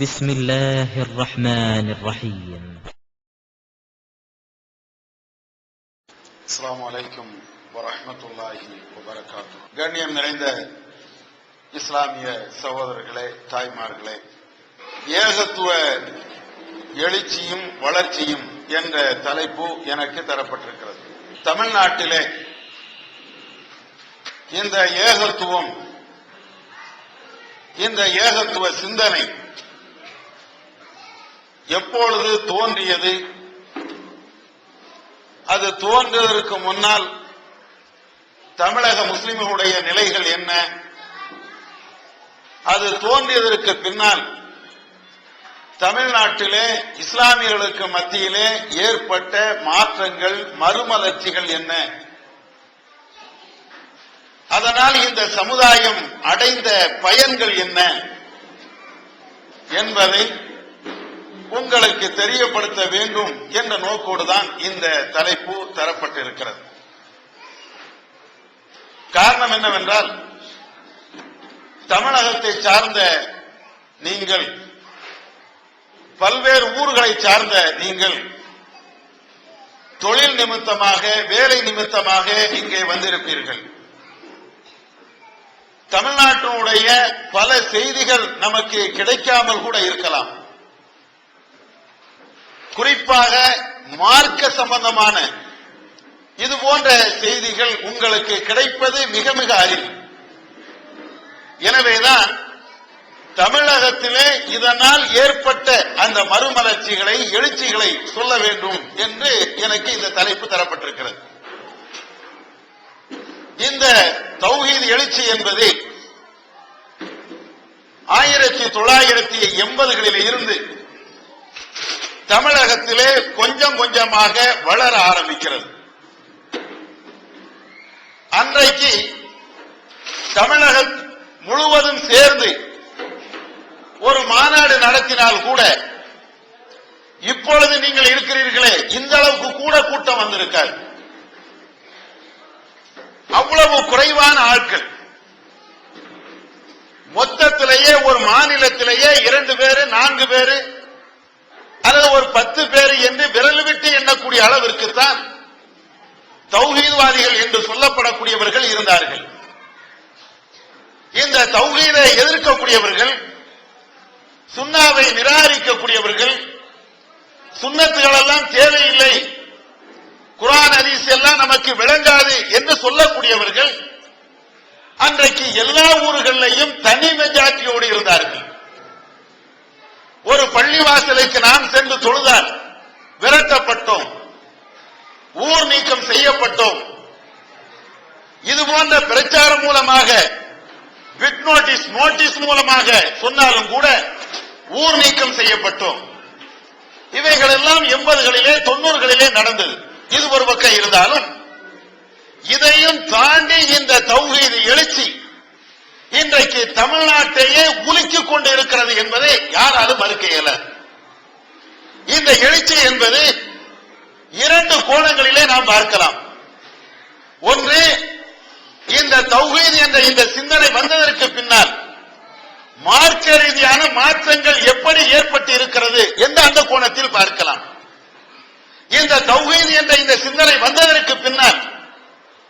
بسم الله الرحمن الرحيم. السلام عليكم ورحمة الله وبركاته. கண்ணியம் நிறைந்த இஸ்லாமிய சகோதரர்களே, தாய்மார்களே, ஏகத்துவ எழுச்சியும் வளர்ச்சியும் என்ற தலைப்பு எனக்கு தரப்பட்டிருக்கிறது. தமிழ்நாட்டிலே இந்த ஏகத்துவம், இந்த ஏகத்துவ சிந்தனை எப்பொழுது தோன்றியது, அது தோன்றுவதற்கு முன்னால் தமிழக முஸ்லிம்களுடைய நிலைகள் என்ன, அது தோன்றியதற்கு பின்னால் தமிழ்நாட்டிலே இஸ்லாமியர்களுக்கு மத்தியிலே ஏற்பட்ட மாற்றங்கள், மறுமலர்ச்சிகள் என்ன, அதனால் இந்த சமுதாயம் அடைந்த பயன்கள் என்ன என்பதை உங்களுக்கு தெரியப்படுத்த வேண்டும் என்ற நோக்கோடுதான் இந்த தலைப்பு தரப்பட்டிருக்கிறது. காரணம் என்னவென்றால், தமிழகத்தை சார்ந்த நீங்கள், பல்வேறு ஊர்களை சார்ந்த நீங்கள் தொழில் நிமித்தமாக, வேலை நிமித்தமாக இங்கே வந்திருப்பீர்கள். தமிழ்நாட்டினுடைய பல செய்திகள் நமக்கு கிடைக்காமல் கூட இருக்கலாம். குறிப்பாக மார்க்க சம்பந்தமான இது போன்ற செய்திகள் உங்களுக்கு கிடைப்பது மிக மிக அரிது. எனவேதான் தமிழகத்திலே இதனால் ஏற்பட்ட அந்த மறுமலர்ச்சிகளை, எழுச்சிகளை சொல்ல வேண்டும் என்று எனக்கு இந்த தலைப்பு தரப்பட்டிருக்கிறது. இந்த தௌஹீத் எழுச்சி என்பது 1980களில் இருந்து தமிழகத்திலே கொஞ்சம் கொஞ்சமாக வளர ஆரம்பிக்கிறது. அன்றைக்கு தமிழகம் முழுவதும் சேர்ந்து ஒரு மாநாடு நடத்தினால் கூட இப்பொழுது நீங்கள் இருக்கிறீர்களே இந்த அளவுக்கு கூட கூட்டம் வந்திருக்காது. அவ்வளவு குறைவான ஆட்கள். மொத்தத்திலேயே ஒரு மாநிலத்திலேயே 2 பேரு, 4 பேரு அல்லது ஒரு 10 பேர் என்று விரல் விட்டு எண்ணக்கூடிய அளவிற்குத்தான் தௌஹீத்வாதிகள் என்று சொல்லப்படக்கூடியவர்கள் இருந்தார்கள். இந்த தௌஹீதை எதிர்க்கக்கூடியவர்கள், சுன்னாவை நிராகரிக்கக்கூடியவர்கள், சுன்னத்துகள் எல்லாம் தேவையில்லை, குர்ஆன் ஹதீஸ் எல்லாம் நமக்கு விளங்காது என்று சொல்லக்கூடியவர்கள் அன்றைக்கு எல்லா ஊர்களிலையும் தனி மெஜாரிட்டியோடு இருந்தார்கள். ஒரு பள்ளிவாசலுக்கு நாம் சென்று தொழுதால் விரட்டப்பட்டோம், ஊர் நீக்கம் செய்யப்பட்டோம். இது போன்ற பிரச்சாரம் மூலமாக, பிட் நோட்டீஸ் மூலமாக சொன்னாலும் கூட ஊர் நீக்கம் செய்யப்பட்டோம். இவைகள் எல்லாம் 80களிலே 90களிலே நடந்தது. இது ஒரு பக்கம் இருந்தாலும், இதையும் தாண்டி இந்த தௌஹீத் எழுச்சி இன்றைக்கு தமிழ்நாட்டையே உலுக்கிக் கொண்டு இருக்கிறது என்பதை யாராலும் மறுக்க இயலாது. இந்த எழுச்சி என்பது 2 கோணங்களிலே நாம் பார்க்கலாம். ஒன்று, இந்த தௌஹீத் என்ற இந்த சிந்தனை வந்ததற்கு பின்னால் மார்க்க ரீதியான மாற்றங்கள் எப்படி ஏற்பட்டு இருக்கிறது என்ற அந்த கோணத்தில் பார்க்கலாம். இந்த தௌஹீத் என்ற இந்த சிந்தனை வந்ததற்கு பின்னால்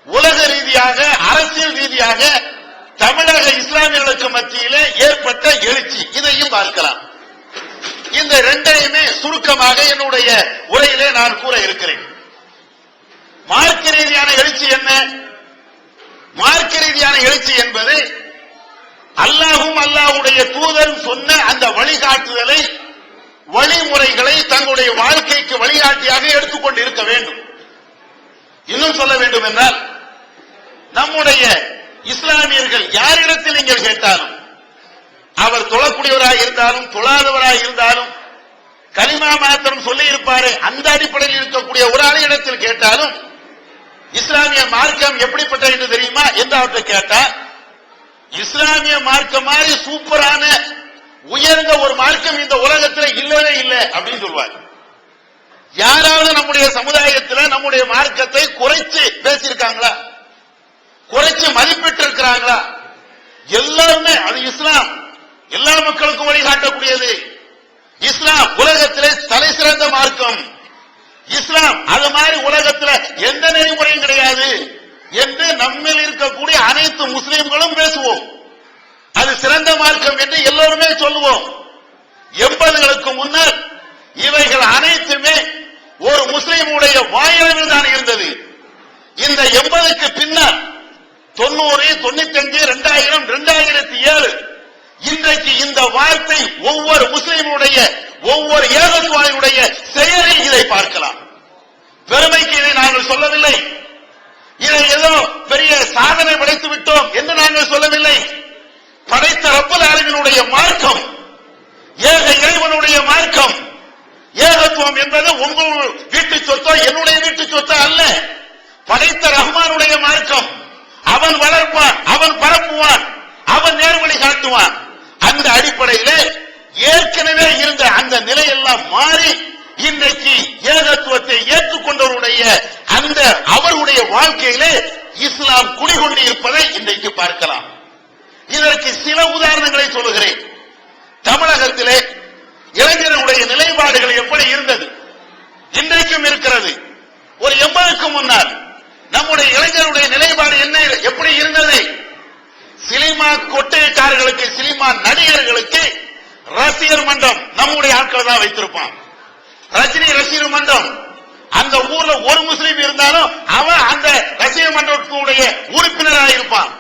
உலக ரீதியாக, அரசியல் ரீதியாக தமிழக இஸ்லாமியர்களுக்கு மத்தியிலே ஏற்பட்ட எழுச்சி, இதையும் பார்க்கலாம். இந்த 2ஐயுமே சுருக்கமாக என்னுடைய உரையிலே நான் கூற இருக்கிறேன். மார்க்க ரீதியான எழுச்சி என்ன? மார்க்க ரீதியான எழுச்சி என்பது அல்லாஹ்வும் அல்லாஹ்வுடைய தூதரும் சொன்ன அந்த வழிகாட்டுதலை, வழிமுறைகளை தங்களுடைய வாழ்க்கைக்கு வழிகாட்டியாக எடுத்துக்கொண்டு இருக்க வேண்டும். இன்னும் சொல்ல வேண்டும் என்றால், நம்முடைய இஸ்லாமியர்கள் யாரிடத்தில் நீங்கள் கேட்டாலும், அவர் தொழக்கூடியவராக இருந்தாலும் தொழாதவராக இருந்தாலும், கலிமா மாத்திரம் சொல்லி இருப்பாரு, அந்த அடிப்படையில் இருக்கக்கூடிய ஒரு ஆளிடத்தில் கேட்டாலும், இஸ்லாமிய மார்க்கம் எப்படிப்பட்ட என்று தெரியுமா என்று அவற்றை கேட்டால், இஸ்லாமிய மார்க்கம் மாதிரி சூப்பரான உயர்ந்த ஒரு மார்க்கம் இந்த உலகத்தில் இல்லவே இல்லை அப்படின்னு சொல்வார். யாராவது நம்முடைய சமுதாயத்தில் நம்முடைய மார்க்கத்தை குறைச்சு பேசியிருக்காங்களா? குறைச்சு மதிப்பிட்டு இருக்கிறாங்களா? எல்லாருமே அது இஸ்லாம் எல்லா மக்களுக்கும் வழிகாட்டக்கூடியது, மார்க்கம் இஸ்லாம். அது மாதிரி உலகத்துல எந்த நெறிமுறையும் கிடையாது என்று நம்மில் இருக்கக்கூடிய அனைத்து முஸ்லிம்களும் பேசுவோம். அது சிறந்த மார்க்கம் என்று எல்லோருமே சொல்லுவோம். 80களுக்கு முன்னர் இவைகள் அனைத்துமே ஒரு முஸ்லிமுடைய வாயிலில் தான் இருந்தது. இந்த 80க்கு பின்னர் 90, 95, 2000, 2007 இன்றைக்கு இந்த வார்த்தை ஒவ்வொரு முஸ்லிமுடைய ஒவ்வொரு ஏகத்துவாயுடைய செயலில் இதை பார்க்கலாம். பெருமைக்கு இதை நாங்கள் சொல்லவில்லை. இதை ஏதோ பெரிய சாதனை படைத்து விட்டோம் என்று நாங்கள் சொல்லவில்லை. படைத்த ரப்பல் ஆலமீனுடைய மார்க்கம், ஏக இறைவனுடைய மார்க்கம். ஏகத்துவம் என்பது உங்கள் வீட்டு சொத்தோ என்னுடைய வீட்டு சொத்தோ அல்ல. படைத்த ரஹ்மானுடைய மார்க்கம். அவன் வளர்ப்பான், அவன் பரப்புவான், அவன் நேர்வழி காட்டுவான். அந்த அடிப்படையிலே ஏற்கனவே இருந்த அந்த நிலையெல்லாம் மாறி இன்றைக்கு ஏகத்துவத்தை ஏற்றுக்கொண்டவருடைய அந்த அவருடைய வாழ்க்கையிலே இஸ்லாம் குடிகொண்டு இருப்பதை இன்றைக்கு பார்க்கலாம். இதற்கு சில உதாரணங்களை சொல்லுகிறேன். தமிழகத்திலே இளைஞர்களுடைய நிலைப்பாடுகள் எப்படி இருந்தது, இன்றைக்கும் இருக்கிறது. ஒரு 80க்கு முன்னால் நம்முடைய இளைஞருடைய நிலைப்பாடு என்ன, எப்படி இருந்தது? சினிமா கொட்டைக்காரர்களுக்கு, சினிமா நடிகர்களுக்கு ரசிகர் மன்றம் நம்முடைய ஆட்கள் தான் வைத்திருப்பான். ரஜினி ரசிகர் மன்றம், அந்த ஊர்ல ஒரு முஸ்லீம் இருந்தாலும் அவன் அந்த ரசிகர் மன்றத்துடைய உறுப்பினராக இருப்பான்.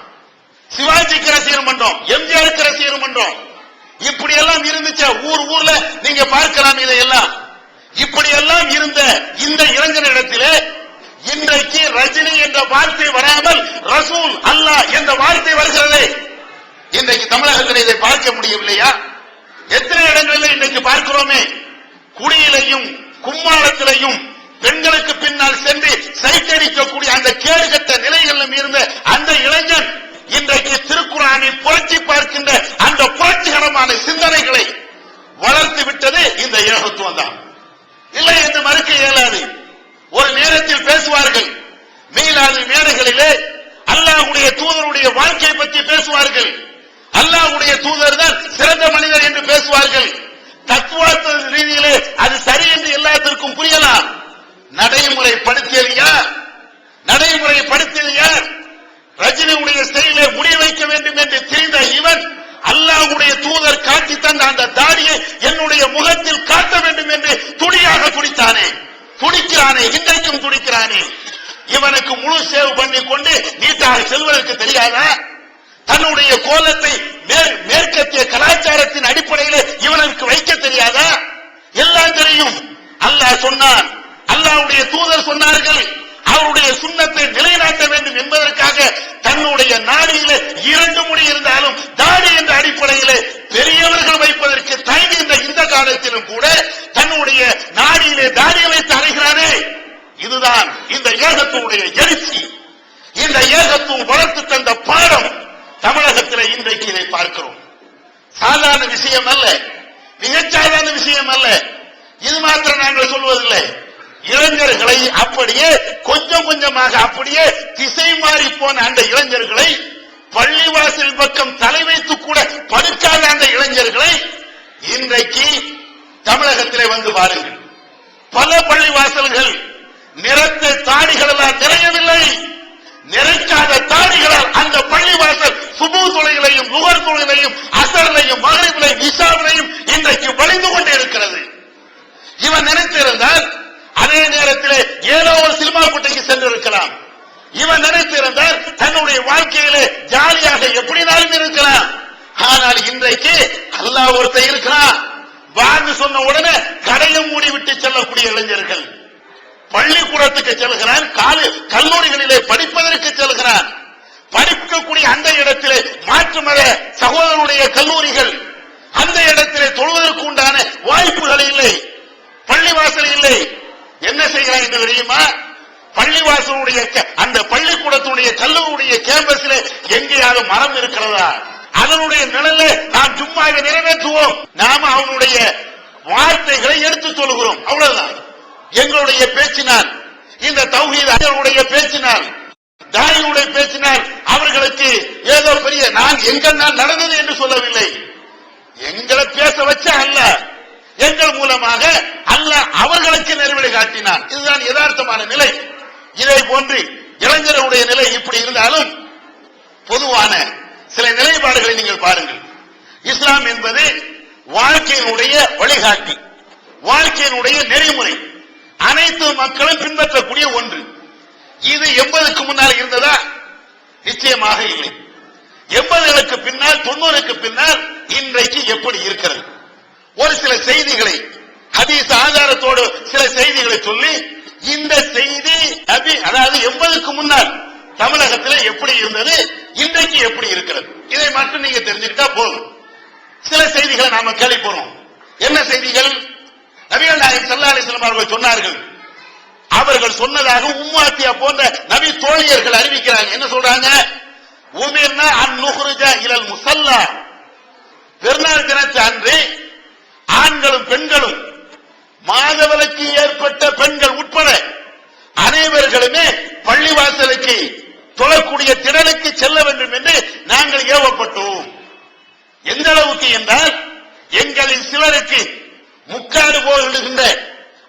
சிவாஜிக்கு ரசிகர் மன்றம், எம்ஜிஆருக்கு ரசிகர் மன்றம், இப்படி எல்லாம் இருந்துச்சு. ஊர்ல நீங்க பார்க்கலாம். இதையெல்லாம் இப்படி எல்லாம் இருந்த இந்த இளைஞரிடத்திலே இன்றைக்கு ரஜினி என்ற வார்த்தை வராமல் ரசூல் அல்லாஹ் என்ற வார்த்தை வருகிறது. இன்றைக்கு தமிழகத்தில் இதை பார்க்க முடியவில்லையா? எத்தனை இடங்களில் இன்றைக்கு பார்க்கிறோமே. குடியிலையும் கும்மாளத்திலையும் பெண்களுக்கு பின்னால் சென்று சைட்டடிக்கக்கூடிய அந்த கேடுகட்ட நிலைகளிலும் இருந்த அந்த இளைஞன் இன்றைக்கு திருக்குர்ஆனை புரட்சி பார்க்கின்ற அந்த புரட்சிகரமான சிந்தனைகளை வளர்த்து விட்டது இந்த ஏகத்துவம் தான். இல்லை என்று மறுக்க இயலாது. ஒரு நேரத்தில் பேசுவார்கள், மீளாது மேடைகளிலே அல்லாஹ்வுடைய தூதருடைய வாழ்க்கையை பற்றி பேசுவார்கள். அல்லாஹ்வுடைய தூதர் தான் சிறந்த மனிதர் என்று பேசுவார்கள். தத்துவார்த்த ரீதியிலே அது சரி என்று எல்லாத்திற்கும் புரியலாம். நடைமுறைப்படுத்தியது யார்? நடைமுறைப்படுத்தியது யார்? ரஜினியுடைய செயலை முடிய வைக்க வேண்டும் என்று தெரிந்த இவன் அல்லாஹ்வுடைய தூதர் காட்டி தந்த அந்த தாடியை என்னுடைய முகத்தில் காட்ட வேண்டும் என்று துடியாக துடித்தானே, துடிக்கிறானே, இன்றைக்கும் துடிக்கிறானே. இவனுக்கு முழு சேவை பண்ணி கொண்டு நீட்டாக செல்வதற்கு தெரியாதா? தன்னுடைய கோலத்தை மேற்கத்திய கலாச்சாரத்தின் அடிப்படையில் இவனுக்கு வைக்க தெரியாதா? எல்லாம் தெரியும். அல்லாஹ் சொன்னான், அல்லாஹ்வுடைய தூதர் சொன்னார்கள். அவருடைய சுன்னத்தை நிலைநாட்ட வேண்டும் என்பதற்காக தன்னுடைய நாடியிலே 2 முடி இருந்தாலும் தாடி என்ற அடிப்படையிலே பெரியவர்கள் வைப்பதற்கு தயங்குகின்ற இந்த காலத்திலும் கூட தன்னுடைய நாடியிலே தாடியை வைத்து அறைகிறானே. இதுதான் இந்த ஏகத்துவனுடைய எழுச்சி. இந்த ஏகத்துவம் வளர்த்து தந்த பாடம் தமிழகத்தில் இன்றைக்கு இதை பார்க்கிறோம். சாதாரண விஷயம் அல்ல, மிகச்சாதாரண விஷயம் அல்ல. இது மாத்திரம் நாங்கள் சொல்வதில்லை. இளைஞர்களை அப்படியே கொஞ்சம் கொஞ்சமாக அப்படியே திசை மாறி போன அந்த இளைஞர்களை, பள்ளிவாசல் பக்கம் தலை வைத்து கூட படுக்காத அந்த இளைஞர்களை இன்றைக்கு தமிழகத்திலே வந்து பாருங்கள். பல பள்ளிவாசல்கள் நிறத்த தாடிகள் எல்லாம் நிறையவில்லை. நிறைக்காத தாடிகளால் அந்த பள்ளிவாசல் சுபு தொழிலையும் நுகர் தொழிலையும் அசரையும் மகரிபிலையும் இஷாவிலையும் இன்றைக்கு வலிந்து கொண்டே இருக்கிறது. இவன் நினைத்திருந்தால் அதே நேரத்தில் ஏதோ ஒரு சினிமா கூட்டைக்கு சென்று இருக்கலாம். இவன் நினைத்திருந்தால் தன்னுடைய வாழ்க்கையிலே ஜாலியாக எப்படினாலும் இருக்கலாம். ஆனால் இன்றைக்கு அல்லாஹ் ஒருத்தர் இருக்கிறான். வாங்க சொன்ன உடனே கடையை மூடிவிட்டு செல்லக்கூடிய இளைஞர்கள், பள்ளிக்கூடத்துக்கு செல்கிறான், கல்லூரிகளிலே படிப்பதற்கு செல்கிறான். படிக்கக்கூடிய அந்த இடத்திலே மாற்று மத சகோதரனுடைய கல்லூரிகள், அந்த இடத்திலே தொழுவதற்கு உண்டான வாய்ப்புகள் இல்லை, பள்ளிவாசல் இல்லை. என்ன செய்கிறான் என்று தெரியுமா? பள்ளிவாசலுடைய அந்த பள்ளிக்கூடத்துடைய கல்லூரியுடைய கேம்பஸிலே எங்கேயாவது மரம் இருக்கிறதா? அதனுடைய நிழலை நாம் சும்மாவை நிறைவேற்றுவோம். நாம அவனுடைய வார்த்தைகளை எடுத்து சொல்லுகிறோம், அவ்வளவுதான். எங்களுடைய பேச்சினால், இந்த தௌஹீத் அவர்களுடைய பேச்சினால், தாயினுடைய பேச்சினால் அவர்களுக்கு ஏதோ பெரிய நான் எங்கள் நான் நடந்தது என்று சொல்லவில்லை. எங்களை பேச வச்ச அல்ல, எங்கள் மூலமாக அல்ல அவர்களை மக்களுக்கு நெறிவழி காட்டினான். இதுதான் யதார்த்தமான நிலை. இதை போன்று இளைஞர்களுடைய நிலை இப்படி இருந்தாலும் பொதுவான சில நிலைப்பாடுகளை நீங்கள் பாருங்கள். இஸ்லாம் என்பது வாழ்க்கையினுடைய வழிகாட்டி, வாழ்க்கையினுடைய நெறிமுறை, அனைத்து மக்களும் பின்பற்றக்கூடிய ஒன்று. இது 80க்கு முன்னால் இருந்ததா? நிச்சயமாக இல்லை. 80களுக்கு பின்னால் 90க்கு பின்னால் இன்றைக்கு எப்படி இருக்கிறது? ஒரு சில செய்திகளை ஹதீஸ் ஆதாரத்தோடு சில செய்திகளை சொல்லி இந்த செய்தி அதாவது 80க்கு முன்னால் தமிழகத்தில் எப்படி இருந்தது, இன்றைக்கு எப்படி இருக்கிறது, இதை மட்டும் நீங்க தெரிஞ்சுக்கிட்டா போதும். சில செய்திகளை நாம கேள்விப்படுறோம். என்ன செய்திகள்? நபிகள் நாயகம் ஸல்லல்லாஹு அலைஹி வஸல்லம் அவர்கள் சொன்னார்கள். அவர்கள் சொன்னதாக உம்மாத்தியா போன்ற நபி தோழியர்கள் அறிவிக்கிறாங்க. என்ன சொல்றாங்க? உமிர்னா அன் நுஹ்ருஜ இலல் முஸல்லா, பெருநாள் தினத்து அன்று ஆண்களும் பெண்களும், மாதவிலக்கு ஏற்பட்ட பெண்கள் உட்பட அனைவர்களுமே பள்ளிவாசலுக்கு தொழக்கூடிய திடலுக்கு செல்ல வேண்டும் என்று நாங்கள் ஏவப்பட்டோம். எந்த அளவுக்கு என்றால், எங்களில் சிலருக்கு முக்காடு போகின்ற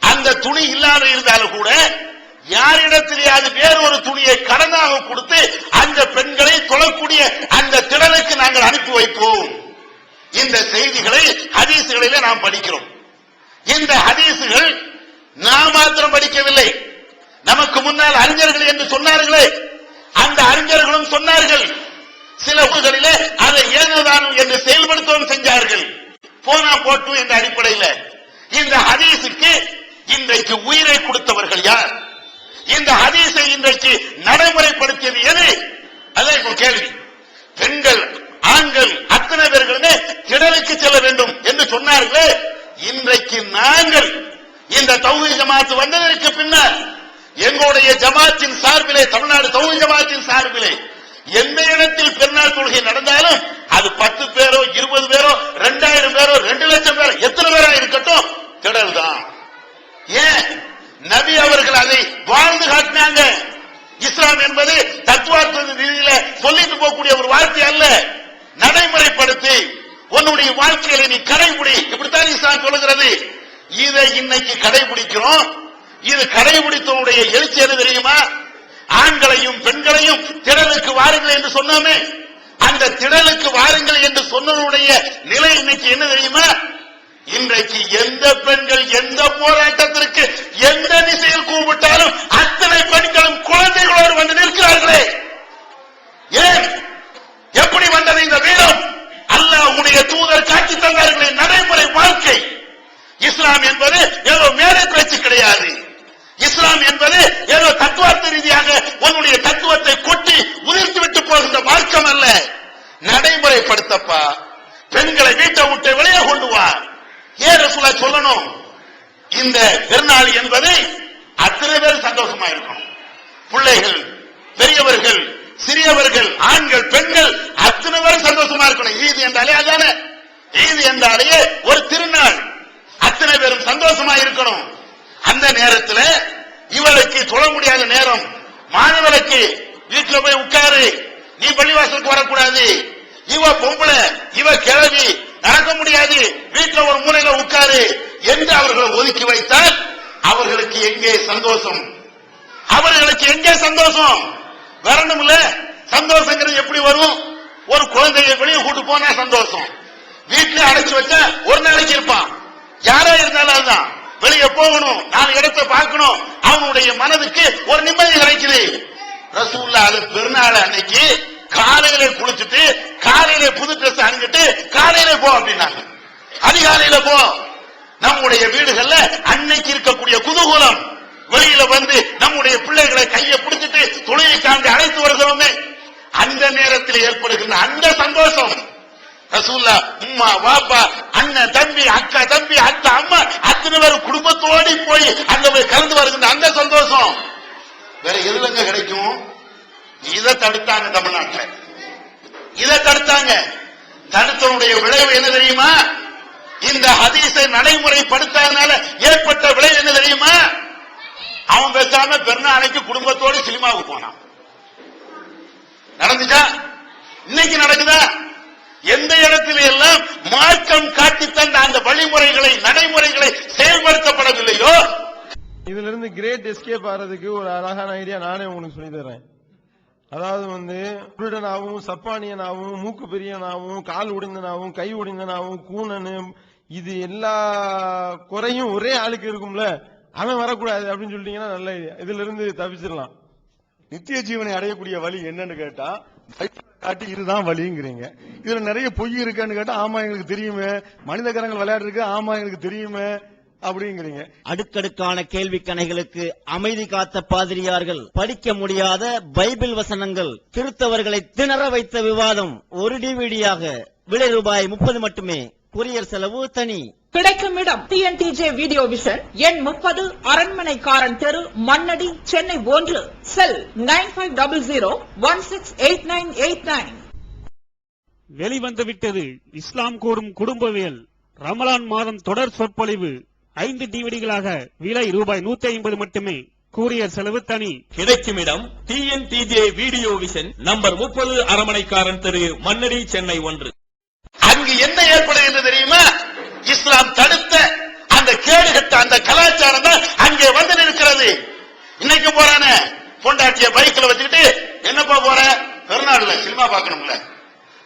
அந்த துணி இல்லாத இருந்தாலும் கூட யாரிடத்திலேயாவது வேறொரு துணியை கடனாக கொடுத்து அந்த பெண்களை தொழக்கூடிய அந்த திடலுக்கு நாங்கள் அனுப்பி வைப்போம். இந்த செய்திகளை ஹதீசுகளிலே நாம் படிக்கிறோம். இந்த ஹதீசுகள் நாம் மாத்திரம் படிக்கவில்லை, நமக்கு முன்னால் அறிஞர்கள் என்று சொன்னார்களே, அந்த அறிஞர்களும் சொன்னார்கள். சில ஊர்களிலே அதை ஏனோதானம் என்று செயல்படுத்தவும் செஞ்சார்கள். போனா போட்டும் என்ற அடிப்படையில் இந்த ஹதீஸுக்கு இன்றைக்கு உயிரை கொடுத்தவர்கள் யார்? இந்த ஹதீஸை இன்றைக்கு நடைமுறைப்படுத்தியது எது? அதான் இப்போ கேள்வி. பெண்கள் ஆண்கள் அத்தனை பேர்களுமே திடலுக்கு செல்ல வேண்டும் என்று சொன்னார்களே, இன்றைக்கு நாங்கள் இந்த தௌஹீத் ஜமாத் வந்ததற்கு பின்னால் எங்களுடைய ஜமாத்தின் சார்பிலே, தமிழ்நாடு தௌஹீத் ஜமாத்தின் சார்பிலே எந்த இடத்தில் பெருநாள் தொழுகை நடந்தாலும் அது 10 பேரோ 20 பேரோ 2000 பேரோ 2 லட்சம் பேரோ எத்தனை பேரா இருக்கட்டும், திடல் தான். ஏன்? நபி அவர்கள் அதை வாழ்ந்து காட்டினாங்க. இஸ்லாம் என்பது தத்துவார்த்த ரீதியில சொல்லிட்டு போகக்கூடிய ஒரு வார்த்தை அல்ல, நடைமுறைப்படுத்தி உன்னுடைய வாழ்க்கையில நீ கடைபிடி, இப்படித்தான் இஸ்லாம் சொல்லுகிறது. இதை இன்னைக்கு கடைபிடிக்கிறோம். இது கடைபிடித்தவனுடைய எழுச்சி என்ன தெரியுமா? ஆண்களையும் பெண்களையும் திடலுக்கு வாருங்கள் என்று சொன்னோமே, அந்த திடலுக்கு வாருங்கள் என்று சொன்னவனுடைய நிலை இன்னைக்கு என்ன தெரியுமா? இன்றைக்கு எந்த பெண்கள் எந்த போராட்டத்திற்கு எந்த திசையில் கூப்பிட்டாலும் அத்தனை பெண்களும் குழந்தைகளோடு வந்து நிற்கிறார்களே. ஏன்? எப்படி வந்தது இந்த வீரம்? அல்லாஹ்வுடைய தூதர் காட்சி தந்தார்களே நடைமுறை வாழ்க்கை. இஸ்லாம் என்பது ஏதோ மேடை பேச்சு கிடையாது. இஸ்லாம் என்பது ஏதோ தத்துவார்த்த ரீதியாக உன்னுடைய தத்துவத்தை கொட்டி உதிர்த்து விட்டு போகின்ற மார்க்கம் அல்ல. நடைமுறைப்படுத்தப்பா. பெண்களை வீட்டை விட்டு வெளியே கொண்டு வா. ஏன் ரசூலுல்லாஹ் சொல்லணும்? இந்த பெருநாள் என்பது அத்தனை பேர் சந்தோஷமா இருக்கணும். பிள்ளைகள், பெரியவர்கள், சிறியவர்கள், ஆண்கள், பெண்கள் அத்தனை பேரும் சந்தோஷமா இருக்கணும். ஈது என்றாலே அதானே. ஈது என்றாலே ஒரு திருநாள். அத்தனை பேரும் சந்தோஷமா இருக்கணும். அந்த நேரத்தில் இவளுக்கு தொழ முடியாத நேரம், மாணவனுக்கு வீட்டுல போய் உட்காரு, நீ பள்ளிவாசலுக்கு வரக்கூடாது, இவ பொம்பளை, இவ கிழவி, நடக்க முடியாது, வீட்டுல ஒரு மூலையில உட்காரு என்று அவர்களை ஒதுக்கி வைத்தால் அவர்களுக்கு எங்கே சந்தோஷம்? அவர்களுக்கு எங்கே சந்தோஷம்? வரணும் இல்ல? சந்தோஷங்கிறது எப்படி வரும்? ஒரு குழந்தைய வெளியே கூட்டு போனா சந்தோஷம். வீட்டுல அடைச்சு வச்சா ஒரு நாளைக்கு இருப்பான். யாரா இருந்தாலும் அதுதான். வெளியே போகணும், 4 இடத்தை பார்க்கணும், அவனுடைய மனதுக்கு ஒரு நிம்மதி கிடைக்குது. ரசூலுல்லாஹ் அது பெருநாள் அன்னைக்கு காலையில குளிச்சுட்டு காலையில புது ட்ரெஸ் அணிஞ்சிட்டு காலையில போ அப்படின்னாங்க. அதிகாலையில போ. நம்முடைய வீடுகள்ல அன்னைக்கு இருக்கக்கூடிய குதூகலம், வெளியில வந்து நம்முடைய பிள்ளைகளை கையை பிடிச்சிட்டு தொழிலுக்காண்டி அழைத்து வருகிறோமே, அந்த நேரத்தில் ஏற்படுகின்ற அந்த சந்தோஷம். ரசூலுல்லாஹ் உம்மா வாப்பா அண்ணன் தம்பி அக்கா தம்பி அத்தா அம்மா அத்தனை பேர் குடும்பத்தோடு போய் அங்க போய் கலந்து வருகின்ற அந்த சந்தோஷம் வேற எதுலங்க கிடைக்கும்? இதை தடுத்தாங்க தமிழ்நாட்டில். இதை தடுத்தாங்க. தடுத்தனுடைய விளைவு என்ன தெரியுமா? இந்த ஹதீஸை நடைமுறைப்படுத்தாதனால ஏற்பட்ட விளைவு என்ன தெரியுமா? அவன் பேசாம பெருநாளைக்கு குடும்பத்தோடு சினிமாவுக்கு போனான். நடந்துச்சா? இன்னைக்கு நடக்குதா? எந்த இடத்திலே எல்லாம் மார்க்கம் காட்டி தந்த அந்த வழிமுறைகளை நடைமுறைகளை செயல்படுத்தப்படவில்லையோ புல்லட் எஸ்கேப் ஆறதுக்கு ஒரு அழகான ஐடியா நானே உங்களுக்கு சொல்லி தரேன். அதாவது குருடனாவும் சப்பானியனாவும் மூக்கு பெரியனாவும் கால் உடைந்தனாவும் கை உடைந்தனாவும் கூனனு இது எல்லா குறையும் ஒரே ஆளுக்கு இருக்கும்ல, அவன் வரக்கூடாது அப்படின்னு சொல்லிட்டீங்கன்னா நல்ல ஐடியா. இதுல இருந்து தப்பிச்சிடலாம். நித்திய ஜீவனை அடையக்கூடிய வழி என்னன்னு கேட்டா காட்டி இதுதான் வழிங்கிறீங்க. இதுல நிறைய பொய் இருக்கான்னு கேட்டா ஆமா எங்களுக்கு தெரியுமே, மனித கரங்கள் விளையாடு இருக்கு ஆமா எங்களுக்கு தெரியுமே அப்படிங்கிறீங்க. அடுக்கடுக்கான கேள்வி கணைகளுக்கு அமைதி காத்த பாதிரியார்கள், படிக்க முடியாத பைபிள் வசனங்கள், கிறிஸ்தவர்களை திணற வைத்த விவாதம் ஒரு டிவிடியாக விலை ரூபாய் 30 மட்டுமே, கொரியர் செலவு தனி. கிடைக்கும் இடம் TNTJ வீடியோ விஷன், எண் 30, அரண்மனைக்காரன் தெரு, மண்ணடி, சென்னை 1. செல் 9500168989. வெளிவந்துவிட்டது இஸ்லாம் கூறும் குடும்பவியல் ரமலான் மாதம் தொடர் சொற்பொழிவு 5 டிவிடிகளாக விலை ரூபாய் 150 மட்டுமே, கூரியர் செலவு தனி. கிடைக்கும் இடம் TNTJ வீடியோ விஷன், நம்பர் 30, அரண்மனைக்காரன் தெரு, மண்ணடி, சென்னை 1. அங்கு என்ன ஏற்படுகிறது தெரியுமா? இஸ்லாம் தடுத்த அந்த கேடுகட்ட அந்த கலாச்சாரம் தான் அங்கே வந்து நிற்கிறது. இன்னைக்கு போறானே பொண்டாட்டிய பைக்ல வச்சுக்கிட்டு, என்னப்பா போற, பெருநாள்ல சினிமா பார்க்கணும்ல.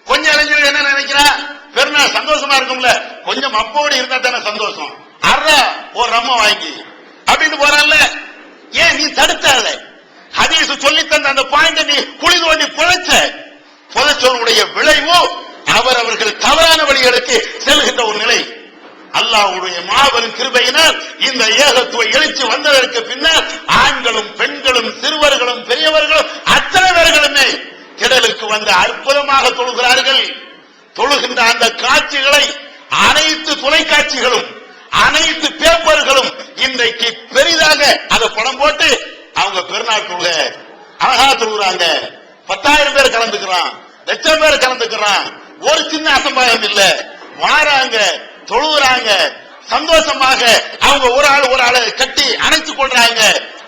கொஞ்சம் இளைஞர்கள் என்ன நினைக்கிறான், பெருநாள் சந்தோஷமா இருக்கும்ல, கொஞ்சம் அப்போடு இருந்தா தானே சந்தோஷம், ஒரு ரம்ம வாங்கி அப்படின்னு போறான்ல. ஏன் நீ தடுத்தால? ஹதீஸ் சொல்லி தந்த அந்த பாயிண்ட் நீ குழி தோண்டி புதைச்சவருடைய விளைவு அவர்கள் தவறான வழிகளுக்கு செல்கின்ற ஒரு நிலை. அல்லாஹ்வுடைய மாபெரும் கிருபையினால் இந்த ஏகத்துவ எழுச்சி வந்ததற்கு பின்னர் ஆண்களும் பெண்களும் சிறுவர்களும் பெரியவர்களும் அத்தனை பேர்களுமே திடலுக்கு வந்து அற்புதமாக தொழுகிறார்கள். தொழுகின்ற அந்த காட்சிகளை அனைத்து தொலைக்காட்சிகளும் அனைத்து பேப்பர்களும் இன்றைக்கு பெரிதாக அதை படம் போட்டு அவங்க பெருநாள் தொழுக அழகா தொழுகிறாங்க. 10,000 பேர் கலந்துக்கிறான், லட்சம் பேர் கலந்துக்கிறான், ஒரு சின்ன அசம்பாயம் இல்ல, வாராங்க தொழுகிறாங்க, சந்தோஷமாக அவங்க ஒரு ஆளை கட்டி அணைத்துக் கொள்றாங்க,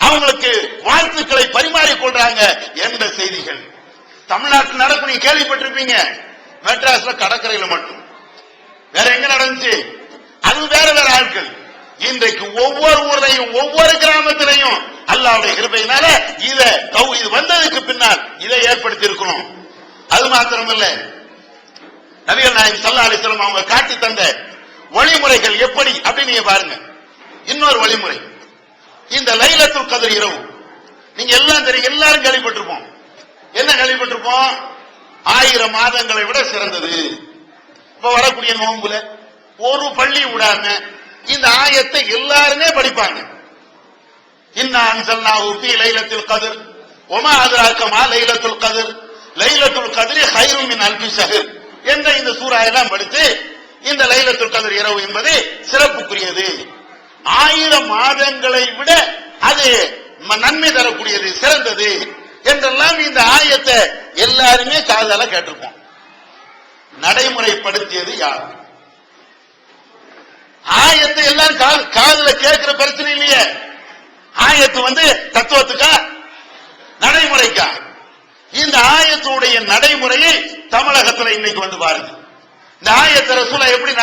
அவங்களுக்கு வாழ்த்துக்களை பரிமாறிக் கொள்றாங்க என்ற செய்திகள் தமிழ்நாட்டில் நடக்கும். நீங்க கேள்விப்பட்டிருப்பீங்க, மெட்ராஸ்ல கடற்கரையில மட்டும், வேற எங்க நடந்துச்சு? அது வேற வேற ஆட்கள். இன்றைக்கு ஒவ்வொரு ஊரையும் ஒவ்வொரு கிராமத்திலையும் அல்லாஹ்வுடைய கிருபையினால இது வந்ததுக்கு பின்னால் இதை ஏற்படுத்தி இருக்கணும். அது மாத்திரமல்ல, நபிகள் நாயகம் ஸல்லல்லாஹு அலைஹி வஸல்லம் அவங்க காட்டி தந்த வழிமுறைகள் எப்படி அப்படின்னு நீங்க பாருங்க. இன்னொரு வழிமுறை, இந்த லைலத்துல் கத்ர் இரவு நீங்க எல்லாம் தெரியும், எல்லாரும் கேள்விப்பட்டிருப்போம். என்ன கேள்விப்பட்டிருப்போம்? 1000 மாதங்களை விட சிறந்தது. இப்ப வரக்கூடிய நோன்புல ஒரு பள்ளி விடாம இந்த ஆயத்தை எல்லாருமே படிப்பாங்க. இன்னா அன்ஸல்னாஹு ஃபீ லைலத்துல் கத்ர் வமா அத்ராக மா லைலத்துல் கத்ர் லைலத்துல் கத்ரி கைரும் மின் அல்ஃபி ஷஹர் என்ற இந்த சூரா எல்லாம் படித்து இந்த லைலத்துல் கத்ர் இரவு என்பது சிறப்புக்குரியது, 1000 மாதங்களை விட அது நன்மை தரக்கூடியது, சிறந்தது என்றெல்லாம் இந்த ஆயத்தை எல்லாருமே காதால கேட்டிருப்போம். நடைமுறைப்படுத்தியது யார்? ஆயத்தை எல்லாரும் காதுல கேட்கிற பிரச்சனை இல்லையே. ஆயத்து தத்துவத்துக்கா நடைமுறைக்கா? இந்த ஆயத்துடைய நடைமுறையை தமிழகத்தில் இன்னைக்கு பாருங்க. இந்த ஆயத்தை ரசூலா எப்படி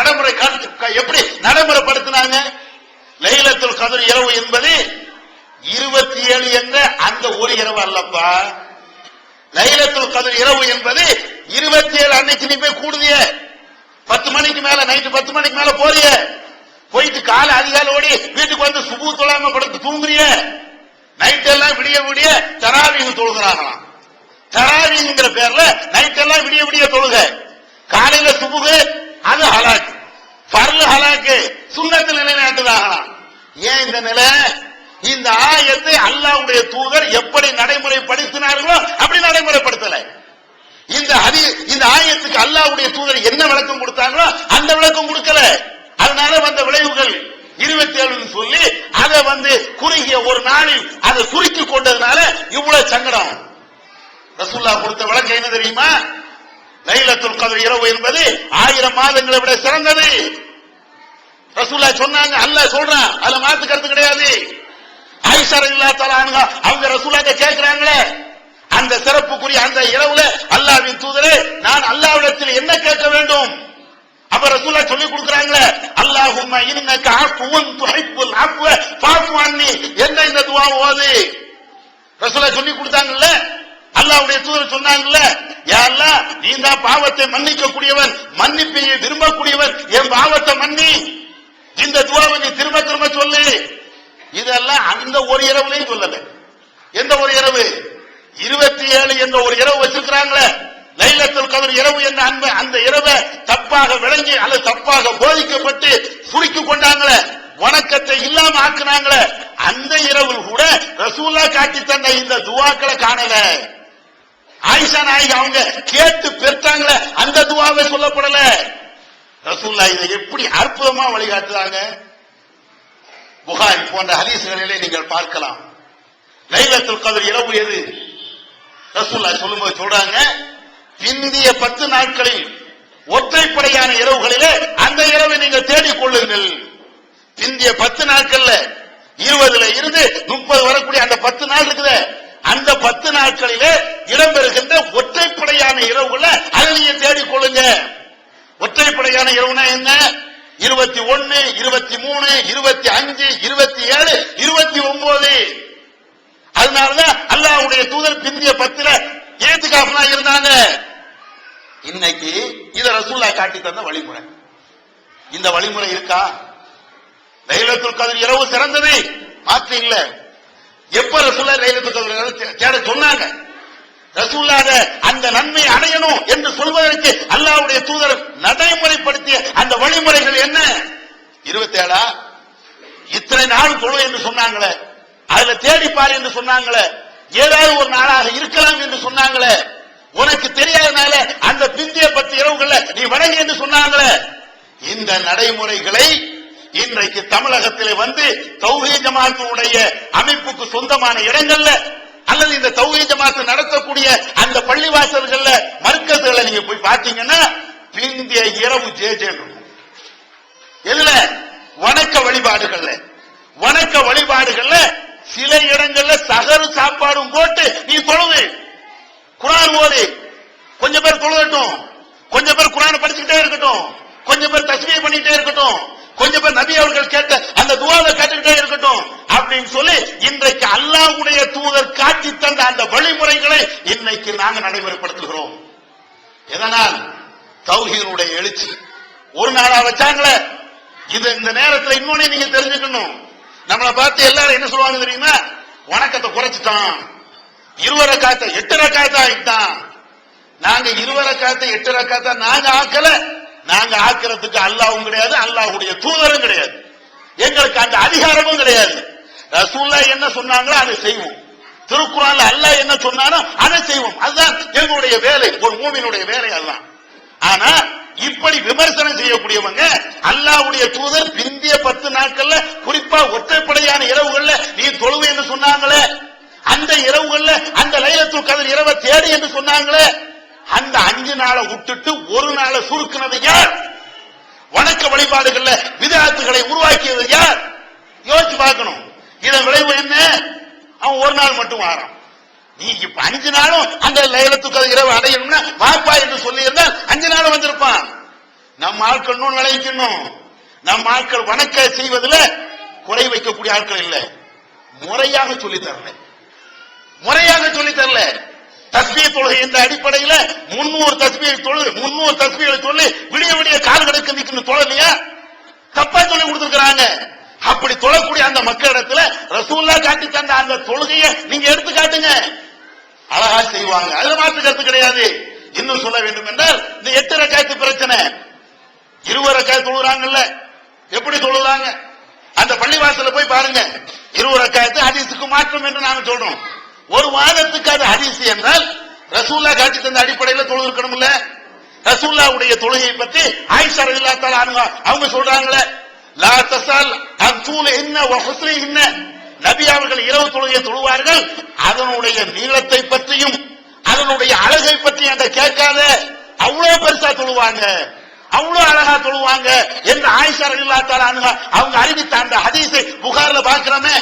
நடைமுறைப்படுத்தினாங்க? லைலத்துல் கத்ர் இரவு என்பது 27 என்ற அந்த ஒரு இரவு அல்லப்பா. லைலத்துல் கத்ர் இரவு என்பது 27 அன்னைக்கு நீ போய் கூடுதிய 10 மணிக்கு மேல, நைட்டு 10 மணிக்கு மேல போறிய, போயிட்டு காலை அதிகாலை ஓடி வீட்டுக்கு வந்து சுபு தொழாம படுத்து தூங்குறிய, நைட் எல்லாம் விடிய விடிய தராவீஹ் தொழுகிறாங்களாம். தராவீங்கிற பேர்ல நைட் எல்லாம் விடிய விடிய தொழுக, காலையில சுபுகு அது ஹலாக்கு, ஃபர்லு ஹலாக்கு, சுன்னத்தில் நிலைநாட்டுதாகலாம். ஏன் இந்த நிலை? இந்த ஆயத்தை அல்லாஹ்வுடைய தூதர் எப்படி நடைமுறைப்படுத்தினார்களோ அப்படி நடைமுறைப்படுத்தல. இந்த ஆயத்துக்கு அல்லாஹ்வுடைய தூதர் என்ன விளக்கம் கொடுத்தாங்களோ அந்த விளக்கம் கொடுக்கல. அதனால வந்த விளைவுகள் 27 சொல்லி அதை குறுகிய ஒரு நாளில் அதை சுருக்கி கொண்டதுனால இவ்வளவு சங்கடம். ரசூலுல்லாஹ் கொடுத்த விளக்கம் என்ன தெரியுமா? லைலத்துல் கத்ர் இரவு என்பது 1000 மாதங்களை விட சிறந்தது. ரசூலுல்லாஹ் சொன்னாங்க, அல்லாஹ் சொல்றான், அதுல மாத்து கருத்து கிடையாது. ஆயிஷா ரலியல்லாஹு தஆலா அன்ஹா அவங்க ரசூலுல்லாஹ் கேட்கிறாங்களே, அந்த சிறப்புக்குரிய அந்த இரவுல அல்லாஹ்வின் தூதரே, நான் அல்லாஹ்விடத்தில் என்ன கேட்க வேண்டும்? அப்ப ரசூலுல்லாஹ் சொல்லி கொடுக்கறாங்களே, அல்லாஹும்ம இன்னக அஃபுவுன் துஹிப்புல் அஃப்வ ஃபஅஃபு அன்னி என்ற இந்த துஆ ஓது. ரசூலுல்லாஹ் சொல்லி கொடுத்தாங்கல்ல, அல்லாஹ்வுடைய தூதர் சொன்னாங்கல்ல, யா அல்லாஹ் நீ தான் பாவத்தை மன்னிக்க கூடியவன், மன்னிப்பை விரும்பக்கூடியவன், என் பாவத்தை மன்னி. இந்த துஆவை நீ திரும்ப திரும்ப சொல்லு. இதெல்லாம் அந்த ஒரு இரவுலையும் சொல்லல. எந்த ஒரு இரவு? 27 என்ற ஒரு இரவு வச்சிருக்கிறாங்களே, லைலத்துல் கத்ர் இரவு என்ற அந்த இரவை தப்பாக விளங்கி அல்லது தப்பாக போதிக்கப்பட்டு சுருக்கி கொண்டாங்களே, வணக்கத்தை இல்லாம ஆக்குனாங்களே, அந்த இரவில் கூட ரசூலுல்லாஹ் காட்டி தந்த இந்த துஆக்களை காணல. ஆயிஷா நாயகி அவங்க கேட்டு பெற்றாங்களே, அந்த துஆவை சொல்லப்படல. ரசூலுல்லாஹ் இதை எப்படி அற்புதமா வழிகாட்டுறாங்க. புகாரி போன்ற ஹதீஸ்களிலே நீங்கள் பார்க்கலாம். லைலத்துல் கத்ர் இரவு எது? ரசூலுல்லாஹ் சொல்லும்போது சொல்றாங்க, பிந்திய 10 நாட்களில் ஒற்றைப்படையான இரவுகளிலே அந்த இரவை நீங்கள் தேடிக் கொள்ளுங்கள். பிந்திய 10 நாட்கள்ல 20ல இருந்து 30 வரக்கூடிய அந்த 10 நாள் இருக்குது, அந்த 10 நாட்களிலே இடம்பெறுகின்ற ஒற்றைப்படையான இரவுகளை அதை நீங்க தேடிக் கொள்ளுங்க. ஒற்றைப்படையான இரவுனா என்ன? 21, 23, 25, 27, 29. அதனாலதான் அல்லாஹ்வுடைய தூதர் பிந்திய 10ல ஏத்துக்காஃப்னா இருந்தாங்க. இன்னைக்கு இத ரசூலுல்லாஹ் காட்டி தந்த வழிமுறை. இந்த வழிமுறை இருக்கா? லைலத்துல் கத்ர் இரவு சிறந்தது மாற்று இல்ல. எப்ப ரசூலுல்லாஹ் லைலத்துல் கத்ர் தேட சொன்னாங்க? ரசூலுல்லாஹ் அந்த நன்மை அடையணும் என்று சொல்வதற்கு அல்லாஹ்வுடைய தூதர் நடைமுறைப்படுத்திய அந்த வழிமுறைகள் என்ன? 27 இத்தனை நாள் தொழு என்று சொன்னாங்களே, அதுல தேடிப்பாரு என்று சொன்னாங்களே, ஏதாவது ஒரு நாளாக இருக்கலாம் என்று சொன்னாங்களே, உனக்கு தெரியாதனால அந்த பிந்திய 10 இரவுகள்ல நீ வணங்கி என்று சொன்னாங்களே, இந்த நடைமுறைகளை இன்றைக்கு தமிழகத்திலே வந்து தௌஹீத் ஜமாஅத்துடைய அமைப்புக்கு சொந்தமான இடங்கள்ல அல்லது இந்த தௌஹீத் ஜமாஅத் நடத்தக்கூடிய அந்த பள்ளிவாசல்கள்ல மர்க்கஸ்களை நீங்க போய் பாத்தீங்கன்னா பிந்திய இரவு ஜேஜேன்னு எதுல? வணக்க வழிபாடுகள்ல சில இடங்கள்ல சகரு சாப்பாடும் போட்டு நீ தொழுது, குர்ஆன் ஓதி. கொஞ்சம் பேர் தொழுகட்டும், கொஞ்சம் பேர் குர்ஆனை படிச்சுக்கிட்டே இருக்கட்டும், கொஞ்சம் பேர் தஸ்பீஹ் பண்ணிட்டே இருக்கட்டும், கொஞ்சம் பேர் நபி அவர்கள் கேட்ட அந்த துஆவை கேட்டுக்கிட்டே இருக்கட்டும் அப்படின்னு சொல்லி இன்றைக்கு அல்லாஹ்வுடைய தூதர் காட்டி தந்த அந்த வழிமுறைகளை இன்னைக்கு நாங்க நடைமுறைப்படுத்துகிறோம். எதனால்? தௌஹீதுடைய எழுச்சி ஒரு நாளா வச்சாங்களே. இது இந்த நேரத்தில் இன்னொன்னு நீங்க தெரிஞ்சுக்கணும். நம்மளை பார்த்து எல்லாரும் என்ன சொல்லுவாங்க தெரியுமா? வணக்கத்தை குறைச்சிட்டான், 20 ரக்காத்தை 8 ரக்காத்தா ஆயிட்டான். நாங்க 20 ரக்காத்தை 8 ரக்காத்தா நாங்க ஆக்கல. நாங்க ஆக்கிறதுக்கு அல்லாஹ்வும் கிடையாது, அல்லாஹ்வுடைய தூதரும் கிடையாது, எங்களுக்கு அந்த அதிகாரமும் கிடையாது. ரசூலுல்லாஹ் என்ன சொன்னாங்களோ அதை செய்வோம், திருக்குர்ஆன்ல அல்லாஹ் என்ன சொன்னானோ அதை செய்வோம். அதுதான் எங்களுடைய வேலை, ஒரு மூமினுடைய வேலை அல்லாஹ். ஆனா இப்படி விமர்சனம் செய்யக்கூடியவங்க அல்லாஹ்வுடைய தூதர் பிந்திய 10 நாட்கள்ல குறிப்பா ஒற்றைப்படையான இரவுகள்ல நீ தொழுவு என்று சொன்னாங்களே, அந்த இரவுகள்ல அந்த லைலத்துல் கத்ர் இரவை தேடி என்று சொன்னாங்களே, அந்த 5 நாளை விட்டுட்டு ஒரு நாளை சுருக்குனது யார்? வணக்க வழிபாடுகள்ல விதஆத்துகளை உருவாக்கியது யார்? யோசிச்சு பார்க்கணும். இதன் விளைவு என்ன? அவன் ஒரு நாள் மட்டும் வாரான். நீ இப்ப 5 நாளும் அந்த லைலத்துல் கத்ர் இரவு அடையணும்னா வாப்பா என்று சொல்லி இருந்தால் 5 நாளும் வந்திருப்பான். நம்ம ஆட்கள் இன்னொன்று விளைவிக்கணும். நம்ம ஆட்கள் வணக்க செய்வதில் குறை வைக்கக்கூடிய ஆட்கள் இல்ல, முறையாக சொல்லி தரல. தஸ்பீஹ் தொழுகை என்ற அடிப்படையில் 300 தஸ்பீஹ் சொல்லி விடிய விடிய கால்களுக்கு நிக்கணும் தொழலையா? தப்பா சொல்லி கொடுத்திருக்கிறாங்க. அப்படி தொழக்கூடிய அந்த மக்களிடத்துல ரசூலுல்லாஹ் காட்டி தந்த அந்த தொழுகையை நீங்க எடுத்து காட்டுங்க, அழகா செய்வாங்க. அதுல மாற்று கருத்து கிடையாது. இன்னும் சொல்ல வேண்டும் என்றால் இந்த 8 ரக்காத்து பிரச்சனை, 20 ரக்காத்து தொழுறாங்கல்ல, எப்படி தொழுறாங்க? அந்த பள்ளிவாசல போய் பாருங்க. 20 ரக்காத்து ஹதீஸுக்கு மாற்றம் என்று நாங்க சொல்றோம். ஒரு வாதத்துக்கு அது ஹதீஸ் என்றால் ரசூலுல்லாஹ் காட்டி தந்த அடிப்படையில் தொழுது இருக்கணும்ல. ரசூலுல்லாஹ்வுடைய தொழுகையை பற்றி ஆயிஷா ரலியல்லாஹு தஆலா அன்ஹா அவங்க சொல்றாங்களே, லா தஸல் அன் தூல இன்ன வ ஹுஸ்ரி இன்ன, நபி அவர்கள் இரவு தொழுகையை தொழுவார்கள், அதனுடைய நீளத்தை பற்றியும் அதனுடைய அழகை பற்றியும் அந்த கேட்காத, அவ்வளவு பெருசா தொழுவாங்க, அவ்வளவு அழகா தொழுவாங்க என்று ஆயிஷா ரலியல்லாஹு தஆலா அன்ஹா அவங்க அறிவித்த அந்த ஹதீஸை புகார்ல பார்க்கிறோமே.